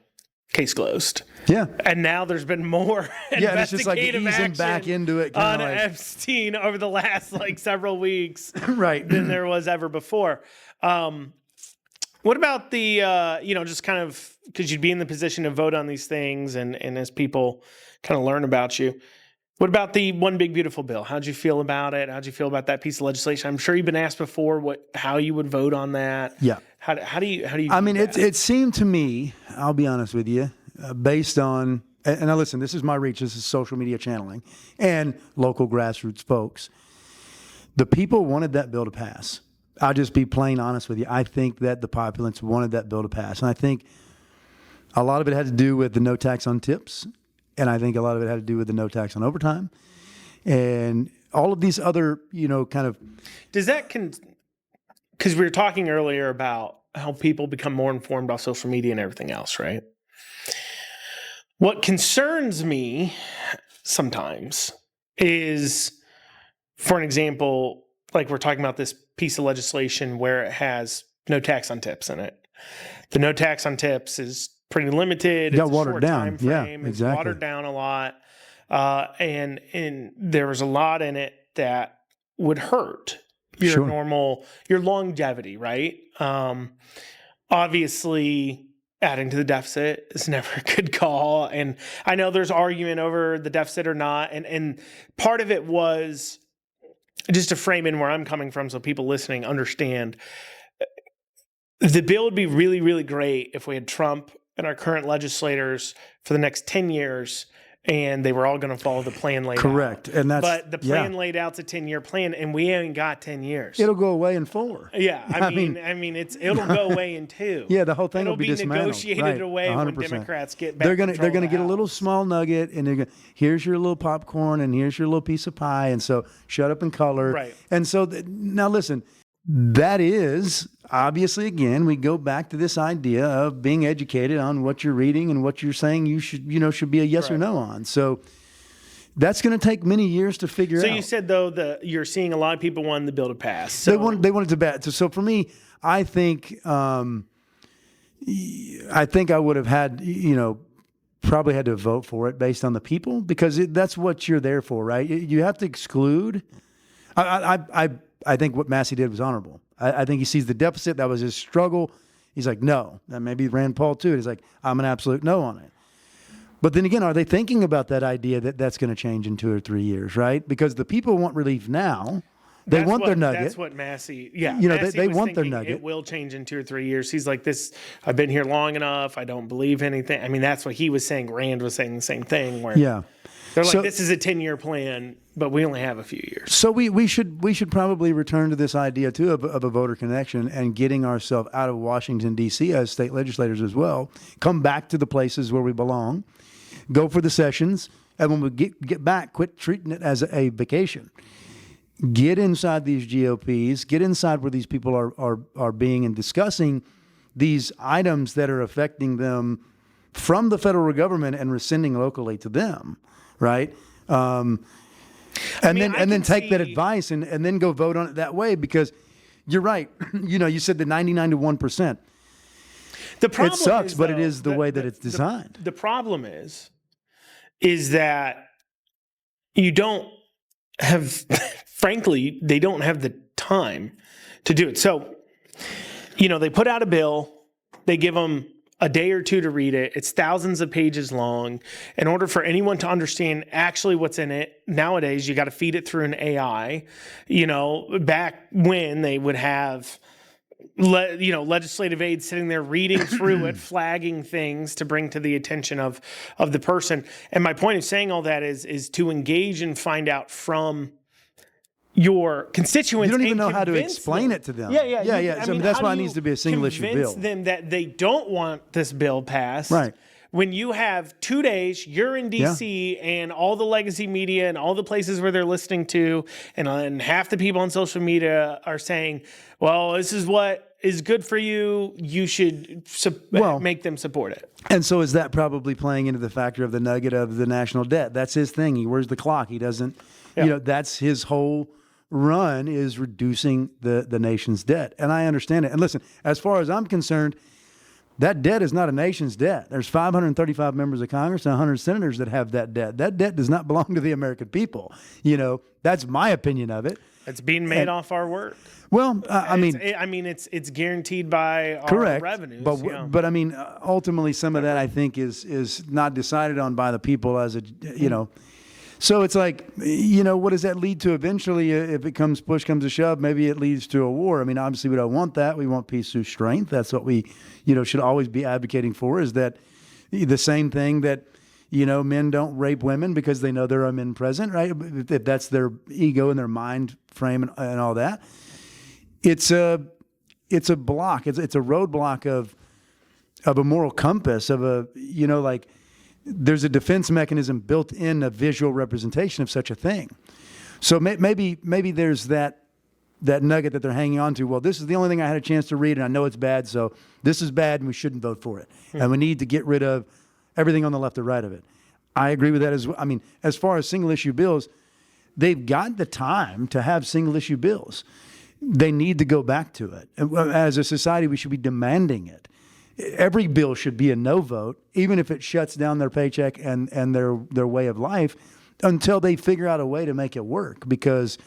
case closed. Yeah. And now there's been more yeah, it's just like investigative easing action back into it on like, Epstein over the last several weeks right. than there was ever before. What about the, you know, just kind of, because you'd be in the position to vote on these things and as people kind of learn about you, what about the One Big Beautiful Bill? How'd you feel about it? How'd you feel about that piece of legislation? I'm sure you've been asked before how you would vote on that. Yeah. How do you? I mean, it seemed to me, I'll be honest with you, based on, and now listen, this is my reach. This is social media channeling and local grassroots folks. The people wanted that bill to pass. I'll just be plain honest with you. I think that the populace wanted that bill to pass. And I think a lot of it had to do with the no tax on tips. And I think a lot of it had to do with the no tax on overtime. And all of these other, you know, kind of. Does that, because we were talking earlier about how people become more informed off social media and everything else, right? What concerns me sometimes is, for an example, like we're talking about this piece of legislation where it has no tax on tips in it. The no tax on tips is pretty limited. Got it's watered down. Time frame. Yeah, it's exactly. Watered down a lot. And there was a lot in it that would hurt your your longevity, right? Obviously, adding to the deficit is never a good call. And I know there's argument over the deficit or not. And part of it was, just to frame in where I'm coming from so people listening understand, the bill would be really, really great if we had Trump and our current legislators for the next 10 years and they were all going to follow the plan laid out. Correct. And but the plan laid out's a 10-year plan, and we ain't got 10 years. It'll go away in 4. Yeah, I mean, it'll go away in 2. Yeah, the whole thing will be dismantled. Negotiated away 100%. When Democrats get back. They're going to get a little small nugget, and they're going, here's your little popcorn, and here's your little piece of pie, and so shut up and color. Right. And so now listen, that is obviously, again, we go back to this idea of being educated on what you're reading and what you're saying you should be a yes or no on. So that's going to take many years to figure out. So you said, though, you're seeing a lot of people wanting the bill to pass. So. They wanted to pass. So for me, I think I would have had, probably had to vote for it based on the people, because that's what you're there for, right? You have to exclude. I think what Massey did was honorable. I think he sees the deficit. That was his struggle. He's like, no. And maybe Rand Paul, too. He's like, I'm an absolute no on it. But then again, are they thinking about that idea that that's going to change in 2 or 3 years, right? Because the people want relief now. They want their nugget. That's what Massey, they want their nugget. It will change in 2 or 3 years. He's like, I've been here long enough. I don't believe anything. I mean, that's what he was saying. Rand was saying the same thing. Where they're like, this is a 10-year plan, but we only have a few years. So we should probably return to this idea too of a voter connection and getting ourselves out of Washington D.C. as state legislators as well. Come back to the places where we belong. Go for the sessions, and when we get back, quit treating it as a vacation. Get inside these GOPs. Get inside where these people are being and discussing these items that are affecting them from the federal government and rescinding locally to them, right? And then take that advice and then go vote on it that way, because you're right. You said the 99 to 1%. The problem it sucks, is, but though, it is the way that it's designed. The problem is that you don't have, frankly, they don't have the time to do it. So, they put out a bill, they give them a day or two to read it. It's thousands of pages long. In order for anyone to understand actually what's in it, nowadays you got to feed it through an AI. Back when they would have legislative aides sitting there reading through it, flagging things to bring to the attention of the person. And my point of saying all that is to engage and find out from your constituents. You don't even know how to explain it to them. Yeah. That's why it needs to be a single issue bill. Convince them that they don't want this bill passed. Right. When you have 2 days, you're in D.C. and all the legacy media and all the places where they're listening to, and half the people on social media are saying, well, this is what is good for you. You should make them support it. And so is that probably playing into the factor of the nugget of the national debt? That's his thing. He wears the clock. He doesn't, that's his whole run, is reducing the nation's debt. And I understand it. And listen, as far as I'm concerned, that debt is not a nation's debt. There's 535 members of Congress and 100 senators that have that debt. That debt does not belong to the American people. That's my opinion of it. It's being made off our work. Well, it's guaranteed by our revenues. But I mean, ultimately, some of that I think is not decided on by the people as So it's like, what does that lead to eventually? If push comes to shove, maybe it leads to a war. I mean, obviously we don't want that. We want peace through strength. That's what we, should always be advocating for, is that the same thing that, men don't rape women because they know there are men present, right? If that's their ego and their mind frame and all that. It's a block. It's a roadblock of a moral compass of there's a defense mechanism built in, a visual representation of such a thing. So maybe there's that nugget that they're hanging on to. Well, this is the only thing I had a chance to read, and I know it's bad, so this is bad, and we shouldn't vote for it. And we need to get rid of everything on the left or right of it. I agree with that as well. I mean, as far as single-issue bills, they've got the time to have single-issue bills. They need to go back to it. As a society, we should be demanding it. Every bill should be a no vote, even if it shuts down their paycheck and their way of life, until they figure out a way to make it work, because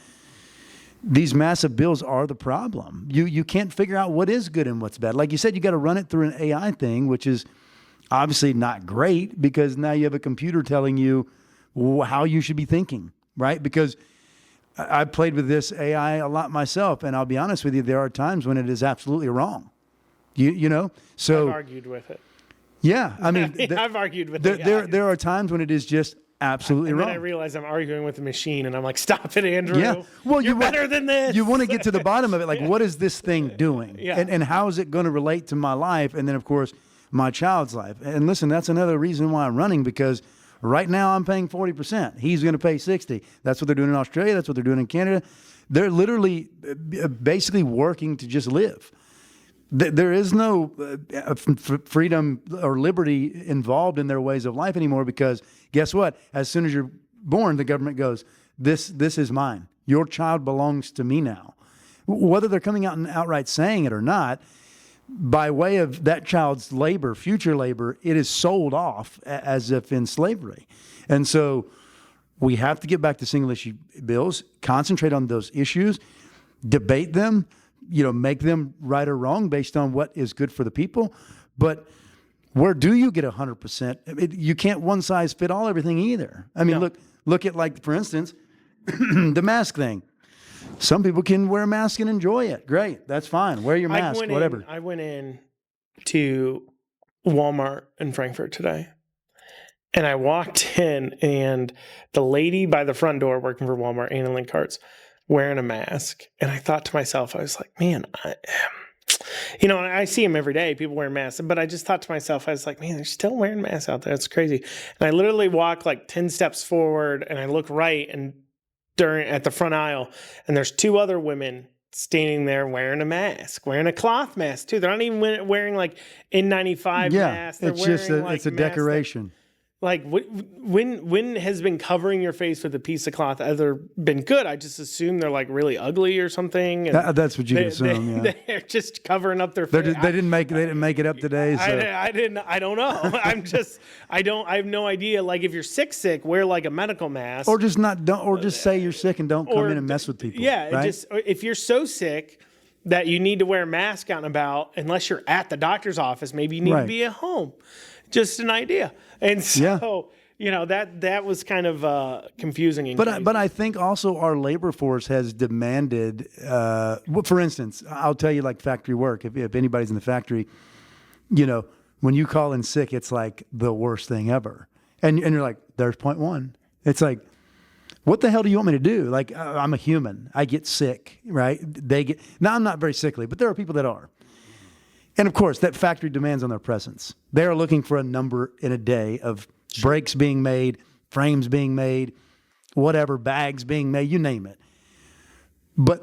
these massive bills are the problem. You can't figure out what is good and what's bad. Like you said, you got to run it through an AI thing, which is obviously not great, because now you have a computer telling you how you should be thinking, right? Because I've played with this AI a lot myself, and I'll be honest with you, there are times when it is absolutely wrong. So I've argued with it. Yeah, I mean, I've argued with it. There are times when it is just absolutely wrong. And then I realize I'm arguing with the machine, and I'm like, "Stop it, Andrew! Yeah, well, you're better than this." You want to get to the bottom of it, like, what is this thing doing, and how is it going to relate to my life, and then of course my child's life. And listen, that's another reason why I'm running, because right now I'm paying 40%. He's going to pay 60%. That's what they're doing in Australia. That's what they're doing in Canada. They're literally basically working to just live. There is no freedom or liberty involved in their ways of life anymore, because guess what? As soon as you're born, the government goes, this is mine. Your child belongs to me now. Whether they're coming out and outright saying it or not, by way of that child's labor, future labor, it is sold off as if in slavery. And so we have to get back to single issue bills, concentrate on those issues, debate them, make them right or wrong based on what is good for the people. But where do you get 100%? You can't one size fit all everything either. I mean, look at, like, for instance, the mask thing. Some people can wear a mask and enjoy it. Great. That's fine. Wear your mask, whatever. I went in to Walmart in Frankfurt today. And I walked in, and the lady by the front door working for Walmart, handling carts, wearing a mask. And I thought to myself, I was like, man, I see them every day, people wearing masks. But I just thought to myself, I was like, man, they're still wearing masks out there. It's crazy. And I literally walk like 10 steps forward, and I look right and at the front aisle, and there's two other women standing there wearing a mask, wearing a cloth mask too. They're not even wearing like N95 masks. They're it's just it's a decoration. Like, when has been covering your face with a piece of cloth ever been good? I just assume they're like really ugly or something. And that's what you assume. They're just covering up their face. They didn't make it up today. So. I don't know. I have no idea. Like, if you're sick, wear like a medical mask, or just say you're sick and don't come in and mess with people. Yeah, right? If you're so sick that you need to wear a mask out and about, unless you're at the doctor's office, maybe you need to be at home. Just an idea. And so, that was kind of confusing. But I think also our labor force has demanded, for instance, I'll tell you, like factory work, if anybody's in the factory, when you call in sick, it's like the worst thing ever. And you're like, there's point one. It's like, what the hell do you want me to do? Like, I'm a human. I get sick, right? Now I'm not very sickly, but there are people that are. And of course, that factory demands on their presence. They're looking for a number in a day of brakes being made, frames being made, whatever, bags being made, you name it. But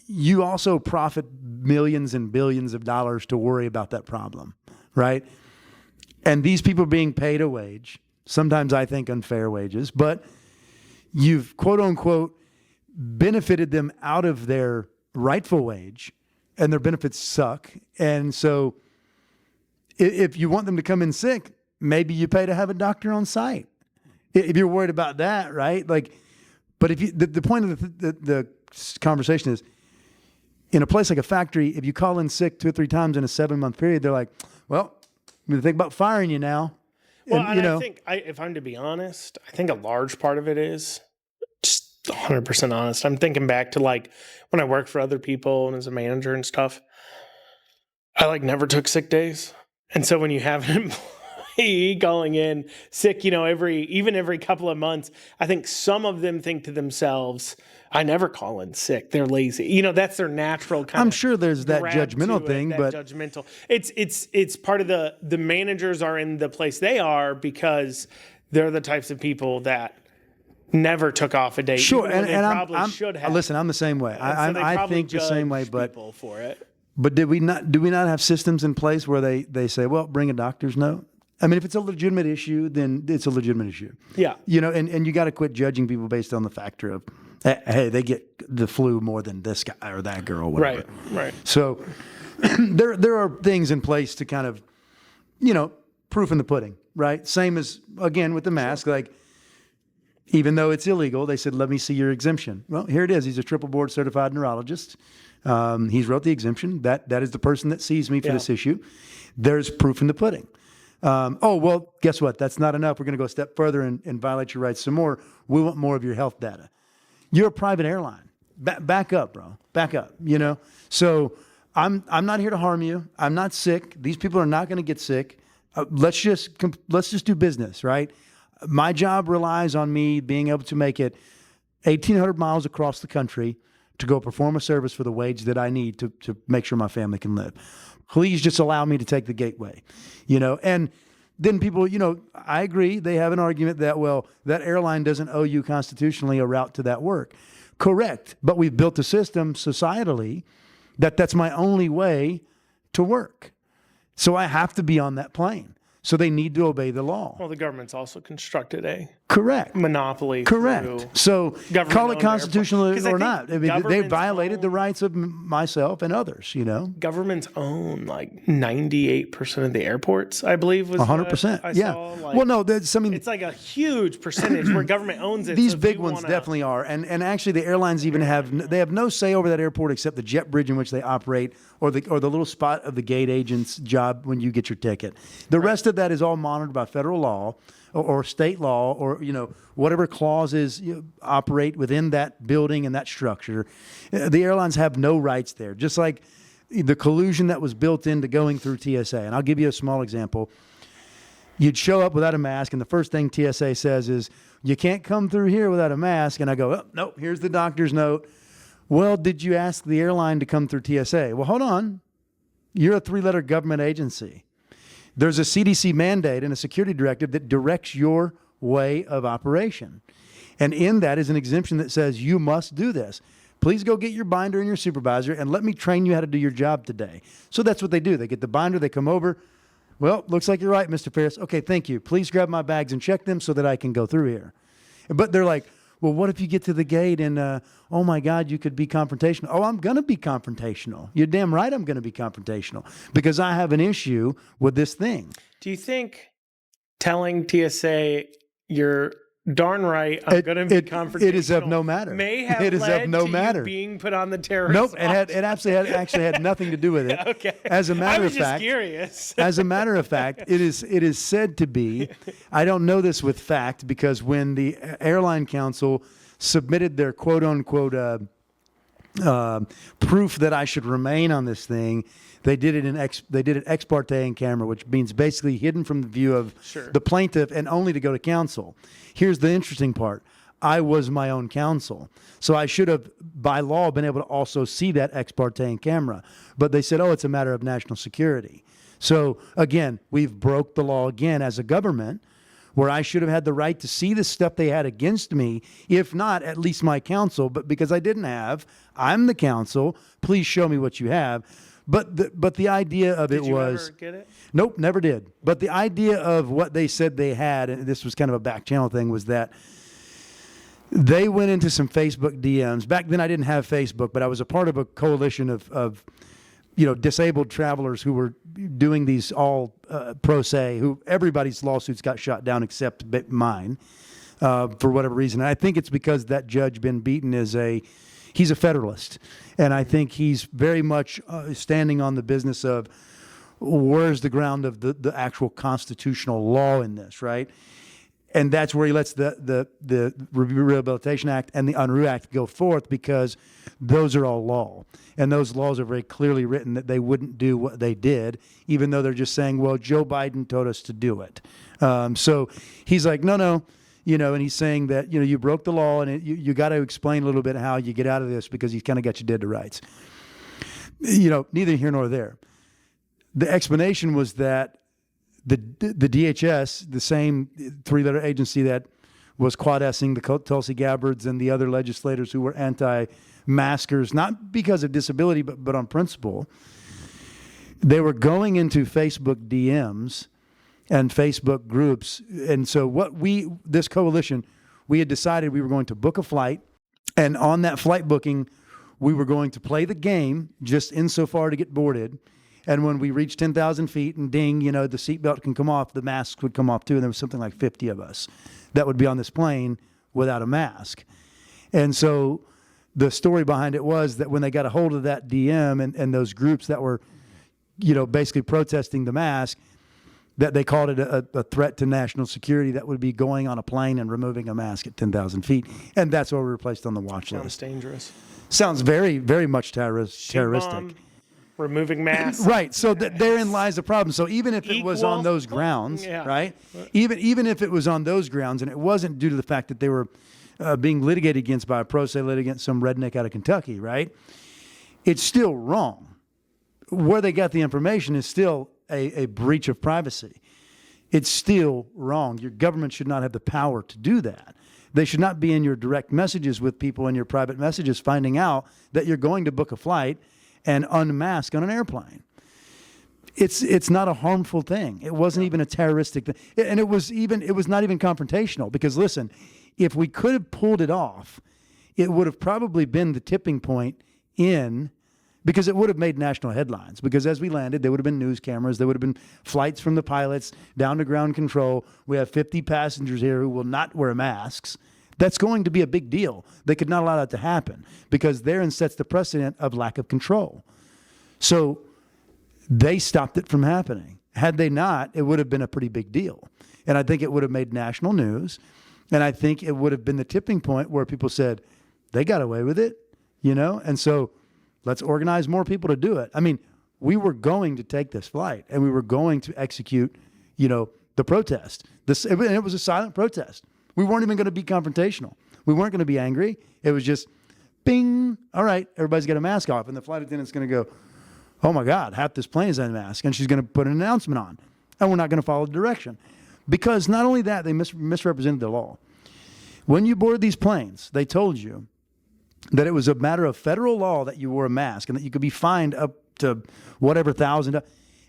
you also profit millions and billions of dollars to worry about that problem, right? And these people are being paid a wage, sometimes I think unfair wages, but you've quote unquote benefited them out of their rightful wage. And their benefits suck. And so if you want them to come in sick, maybe you pay to have a doctor on site. If you're worried about that, right? Like, but if the point of the conversation is, in a place like a factory, if you call in sick 2 or 3 times in a 7-month period, they're like, well, I'm going to think about firing you now. Well, and I think, if I'm to be honest, I think a large part of it is, 100% honest, I'm thinking back to like when I worked for other people and as a manager and stuff, I like never took sick days. And so when you have an employee calling in sick, every couple of months, I think some of them think to themselves, I never call in sick. They're lazy. That's their natural kind of. I'm sure there's that judgmental thing, but judgmental. It's part of the managers are in the place they are because they're the types of people that never took off a day. Sure, and I'm should have. Listen, I'm the same way. I think the same way, but people for it. But do we not have systems in place where they say, well, bring a doctor's note? I mean, if it's a legitimate issue, then it's a legitimate issue. Yeah. And you got to quit judging people based on the factor of, hey, they get the flu more than this guy or that girl, or whatever. Right. So there are things in place to kind of, proof in the pudding, right? Same as, again, with the mask, like, even though it's illegal, they said, let me see your exemption. Well, here it is. He's a triple board certified neurologist. He's wrote the exemption. That is the person that sees me for this issue. There's proof in the pudding. Well, guess what? That's not enough. We're going to go a step further and violate your rights some more. We want more of your health data. You're a private airline. Back up, bro. Back up, So I'm not here to harm you. I'm not sick. These people are not going to get sick. Let's just do business, right? My job relies on me being able to make it 1,800 miles across the country to go perform a service for the wage that I need to make sure my family can live. Please just allow me to take the gateway, And then people, I agree. They have an argument that, well, that airline doesn't owe you constitutionally a route to that work. Correct. But we've built a system societally that's my only way to work. So I have to be on that plane. So they need to obey the law. Well, the government's also constructed a correct monopoly. Correct. So call it constitutional or not. I mean, they violated the rights of myself and others. Governments own like 98% of the airports, I believe, was 100%. Yeah. Saw. Well, no, it's like a huge percentage where government owns it. These big ones definitely are, and actually the airlines even have no say over that airport except the jet bridge in which they operate, or the little spot of the gate agent's job when you get your ticket. The rest of that is all monitored by federal law, or state law or, whatever clauses operate within that building and that structure. The airlines have no rights there, just like the collusion that was built into going through TSA. And I'll give you a small example. You'd show up without a mask, and the first thing TSA says is, you can't come through here without a mask. And I go, oh, nope, here's the doctor's note. Well, did you ask the airline to come through TSA? Well, hold on. You're a 3-letter government agency. There's a CDC mandate and a security directive that directs your way of operation. And in that is an exemption that says you must do this. Please go get your binder and your supervisor and let me train you how to do your job today. So that's what they do. They get the binder, they come over. Well, looks like you're right, Mr. Faris. Okay, thank you. Please grab my bags and check them so that I can go through here. But they're like, well, what if you get to the gate and, oh my God, you could be confrontational. Oh, I'm going to be confrontational. You're damn right I'm going to be confrontational because I have an issue with this thing. Do you think telling TSA you're darn right, I'm going to be confrontational, it is of no matter. May have it is led of no to matter. You being put on the terrorist Nope, watch? it actually had nothing to do with it. Okay. As a matter of fact, I was just curious. As a matter of fact, it is said to be, I don't know this with fact, because when the Airline Council submitted their quote unquote proof that I should remain on this thing, they did it ex parte in camera, which means basically hidden from the view of the plaintiff and only to go to counsel. Here's the interesting part. I was my own counsel. So I should have, by law, been able to also see that ex parte in camera. But they said, oh, it's a matter of national security. So again, we've broke the law again as a government, where I should have had the right to see the stuff they had against me, if not at least my counsel. But because I didn't have, I'm the counsel. Please show me what you have. But the idea of it was, did you ever get it? Nope, never did. But the idea of what they said they had, and this was kind of a back channel thing, was that they went into some Facebook DMs. Back then I didn't have Facebook, but I was a part of a coalition of disabled travelers who were doing these all pro se, who everybody's lawsuits got shot down except mine for whatever reason. And I think it's because that Judge Ben Beaton he's a Federalist. And I think he's very much standing on the business of where's the ground of the actual constitutional law in this, right? And that's where he lets the Rehabilitation Act and the Unruh Act go forth, because those are all law. And those laws are very clearly written that they wouldn't do what they did, even though they're just saying, well, Joe Biden told us to do it. So he's like, no. And he's saying that, you broke the law, and you got to explain a little bit how you get out of this, because he's kind of got you dead to rights. Neither here nor there. The explanation was that the DHS, the same 3-letter agency that was quadessing the Tulsi Gabbards and the other legislators who were anti-maskers, not because of disability, but on principle, they were going into Facebook DMs and Facebook groups. And so this coalition, we had decided we were going to book a flight. And on that flight booking, we were going to play the game just insofar to get boarded. And when we reached 10,000 feet and ding, the seatbelt can come off, the masks would come off too. And there was something like 50 of us that would be on this plane without a mask. And so the story behind it was that when they got a hold of that DM and those groups that were, basically protesting the mask, that they called it a threat to national security that would be going on a plane and removing a mask at 10,000 feet. And that's why we were placed on the watch list. Sounds dangerous. Sounds very, very much terroristic. Removing masks. Right. So therein lies the problem. So even if it was on those grounds, right? Even if it was on those grounds, and it wasn't due to the fact that they were being litigated against by a pro se litigant, some redneck out of Kentucky, right? It's still wrong. Where they got the information is still a breach of privacy. It's still wrong. Your government should not have the power to do that. They should not be in your direct messages with people in your private messages finding out that you're going to book a flight and unmask on an airplane. It's not a harmful thing. It wasn't even a terroristic thing. And it was not even confrontational, because listen, if we could have pulled it off, it would have probably been the tipping point because it would have made national headlines. Because as we landed, there would have been news cameras. There would have been flights from the pilots down to ground control. We have 50 passengers here who will not wear masks. That's going to be a big deal. They could not allow that to happen, because therein sets the precedent of lack of control. So they stopped it from happening. Had they not, it would have been a pretty big deal. And I think it would have made national news. And I think it would have been the tipping point where people said, they got away with it, And so let's organize more people to do it. I mean, we were going to take this flight and we were going to execute, the protest. It was a silent protest. We weren't even going to be confrontational. We weren't going to be angry. It was just, bing, all right, everybody's got a mask off. And the flight attendant's going to go, oh my God, half this plane is unmasked. And she's going to put an announcement on. And we're not going to follow the direction. Because not only that, they misrepresented the law. When you board these planes, they told you that it was a matter of federal law that you wore a mask and that you could be fined up to whatever $1,000.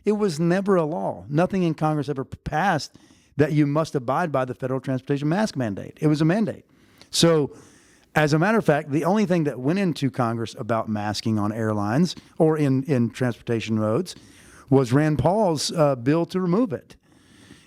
It was never a law. Nothing in Congress ever passed that you must abide by the federal transportation mask mandate. It was a mandate. So, as a matter of fact, the only thing that went into Congress about masking on airlines or in transportation modes was Rand Paul's bill to remove it.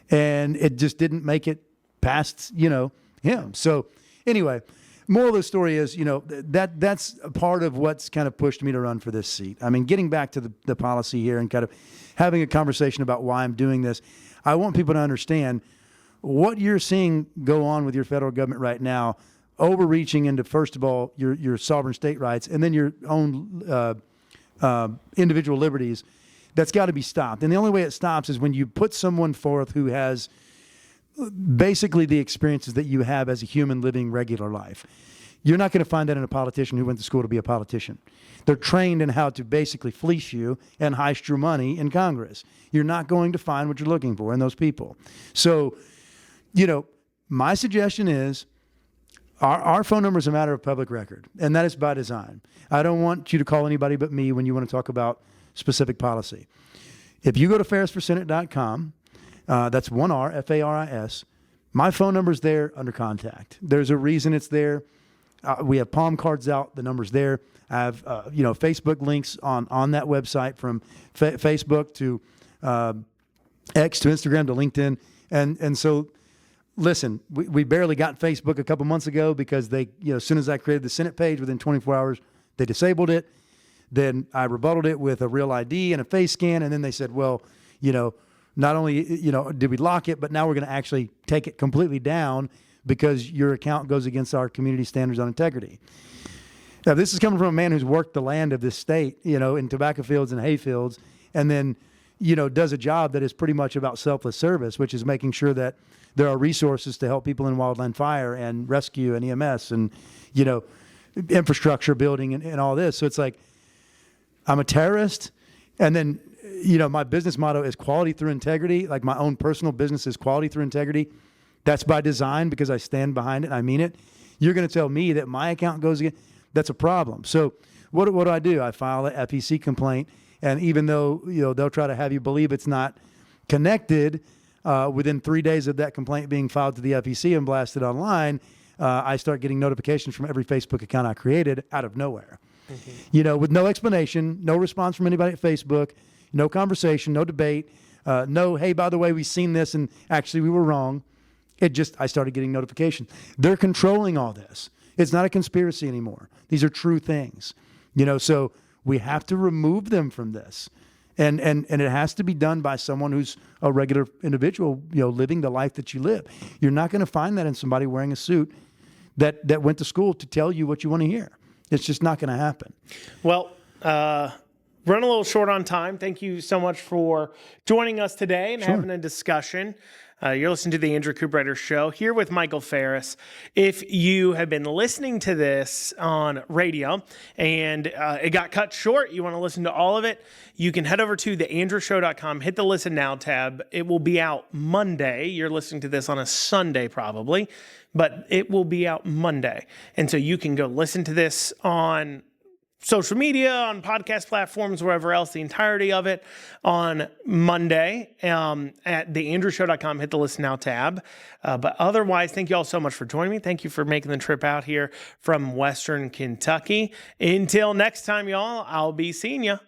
And it just didn't make it past, him. So anyway, moral of the story is, that's a part of what's kind of pushed me to run for this seat. I mean, getting back to the policy here and kind of having a conversation about why I'm doing this, I want people to understand what you're seeing go on with your federal government right now, overreaching into, first of all, your sovereign state rights and then your own individual liberties. That's got to be stopped. And the only way it stops is when you put someone forth who has basically the experiences that you have as a human living regular life. You're not going to find that in a politician who went to school to be a politician. They're trained in how to basically fleece you and heist your money in Congress. You're not going to find what you're looking for in those people. So, my suggestion is our phone number is a matter of public record, and that is by design. I don't want you to call anybody but me when you want to talk about specific policy. If you go to farisforsenate.com, that's 1R, F-A-R-I-S, my phone number's there under contact. There's a reason it's there. We have palm cards out. The number's there. I have, Facebook links on that website from Facebook to X to Instagram to LinkedIn. And so, listen, we barely got Facebook a couple months ago because they, as soon as I created the Senate page, within 24 hours, they disabled it. Then I rebutted it with a real ID and a face scan. And then they said, well, not only, did we lock it, but now we're going to actually take it completely down because your account goes against our community standards on integrity. Now, this is coming from a man who's worked the land of this state, in tobacco fields and hay fields, and then, does a job that is pretty much about selfless service, which is making sure that there are resources to help people in wildland fire and rescue and EMS and, infrastructure building and all this. So it's like, I'm a terrorist, and then, my business motto is quality through integrity. Like my own personal business is quality through integrity. That's by design because I stand behind it and I mean it. You're going to tell me that my account goes again. That's a problem. So what do? I file an FEC complaint, and even though they'll try to have you believe it's not connected, within 3 days of that complaint being filed to the FEC and blasted online, I start getting notifications from every Facebook account I created out of nowhere. Mm-hmm. With no explanation, no response from anybody at Facebook, no conversation, no debate, no, hey, by the way, we've seen this and actually we were wrong. I started getting notifications. They're controlling all this. It's not a conspiracy anymore. These are true things, so we have to remove them from this. And it has to be done by someone who's a regular individual, living the life that you live. You're not going to find that in somebody wearing a suit that went to school to tell you what you want to hear. It's just not going to happen. Well, run a little short on time. Thank you so much for joining us today and having a discussion. You're listening to the Andrew Cooperrider Show here with Michael Faris. If you have been listening to this on radio and it got cut short, you want to listen to all of it, you can head over to theandrewshow.com, hit the Listen Now tab. It will be out Monday. You're listening to this on a Sunday probably, but it will be out Monday. And so you can go listen to this on social media, on podcast platforms, wherever else, the entirety of it on Monday at theandrewshow.com. Hit the Listen Now tab. But otherwise, thank you all so much for joining me. Thank you for making the trip out here from Western Kentucky. Until next time, y'all, I'll be seeing you.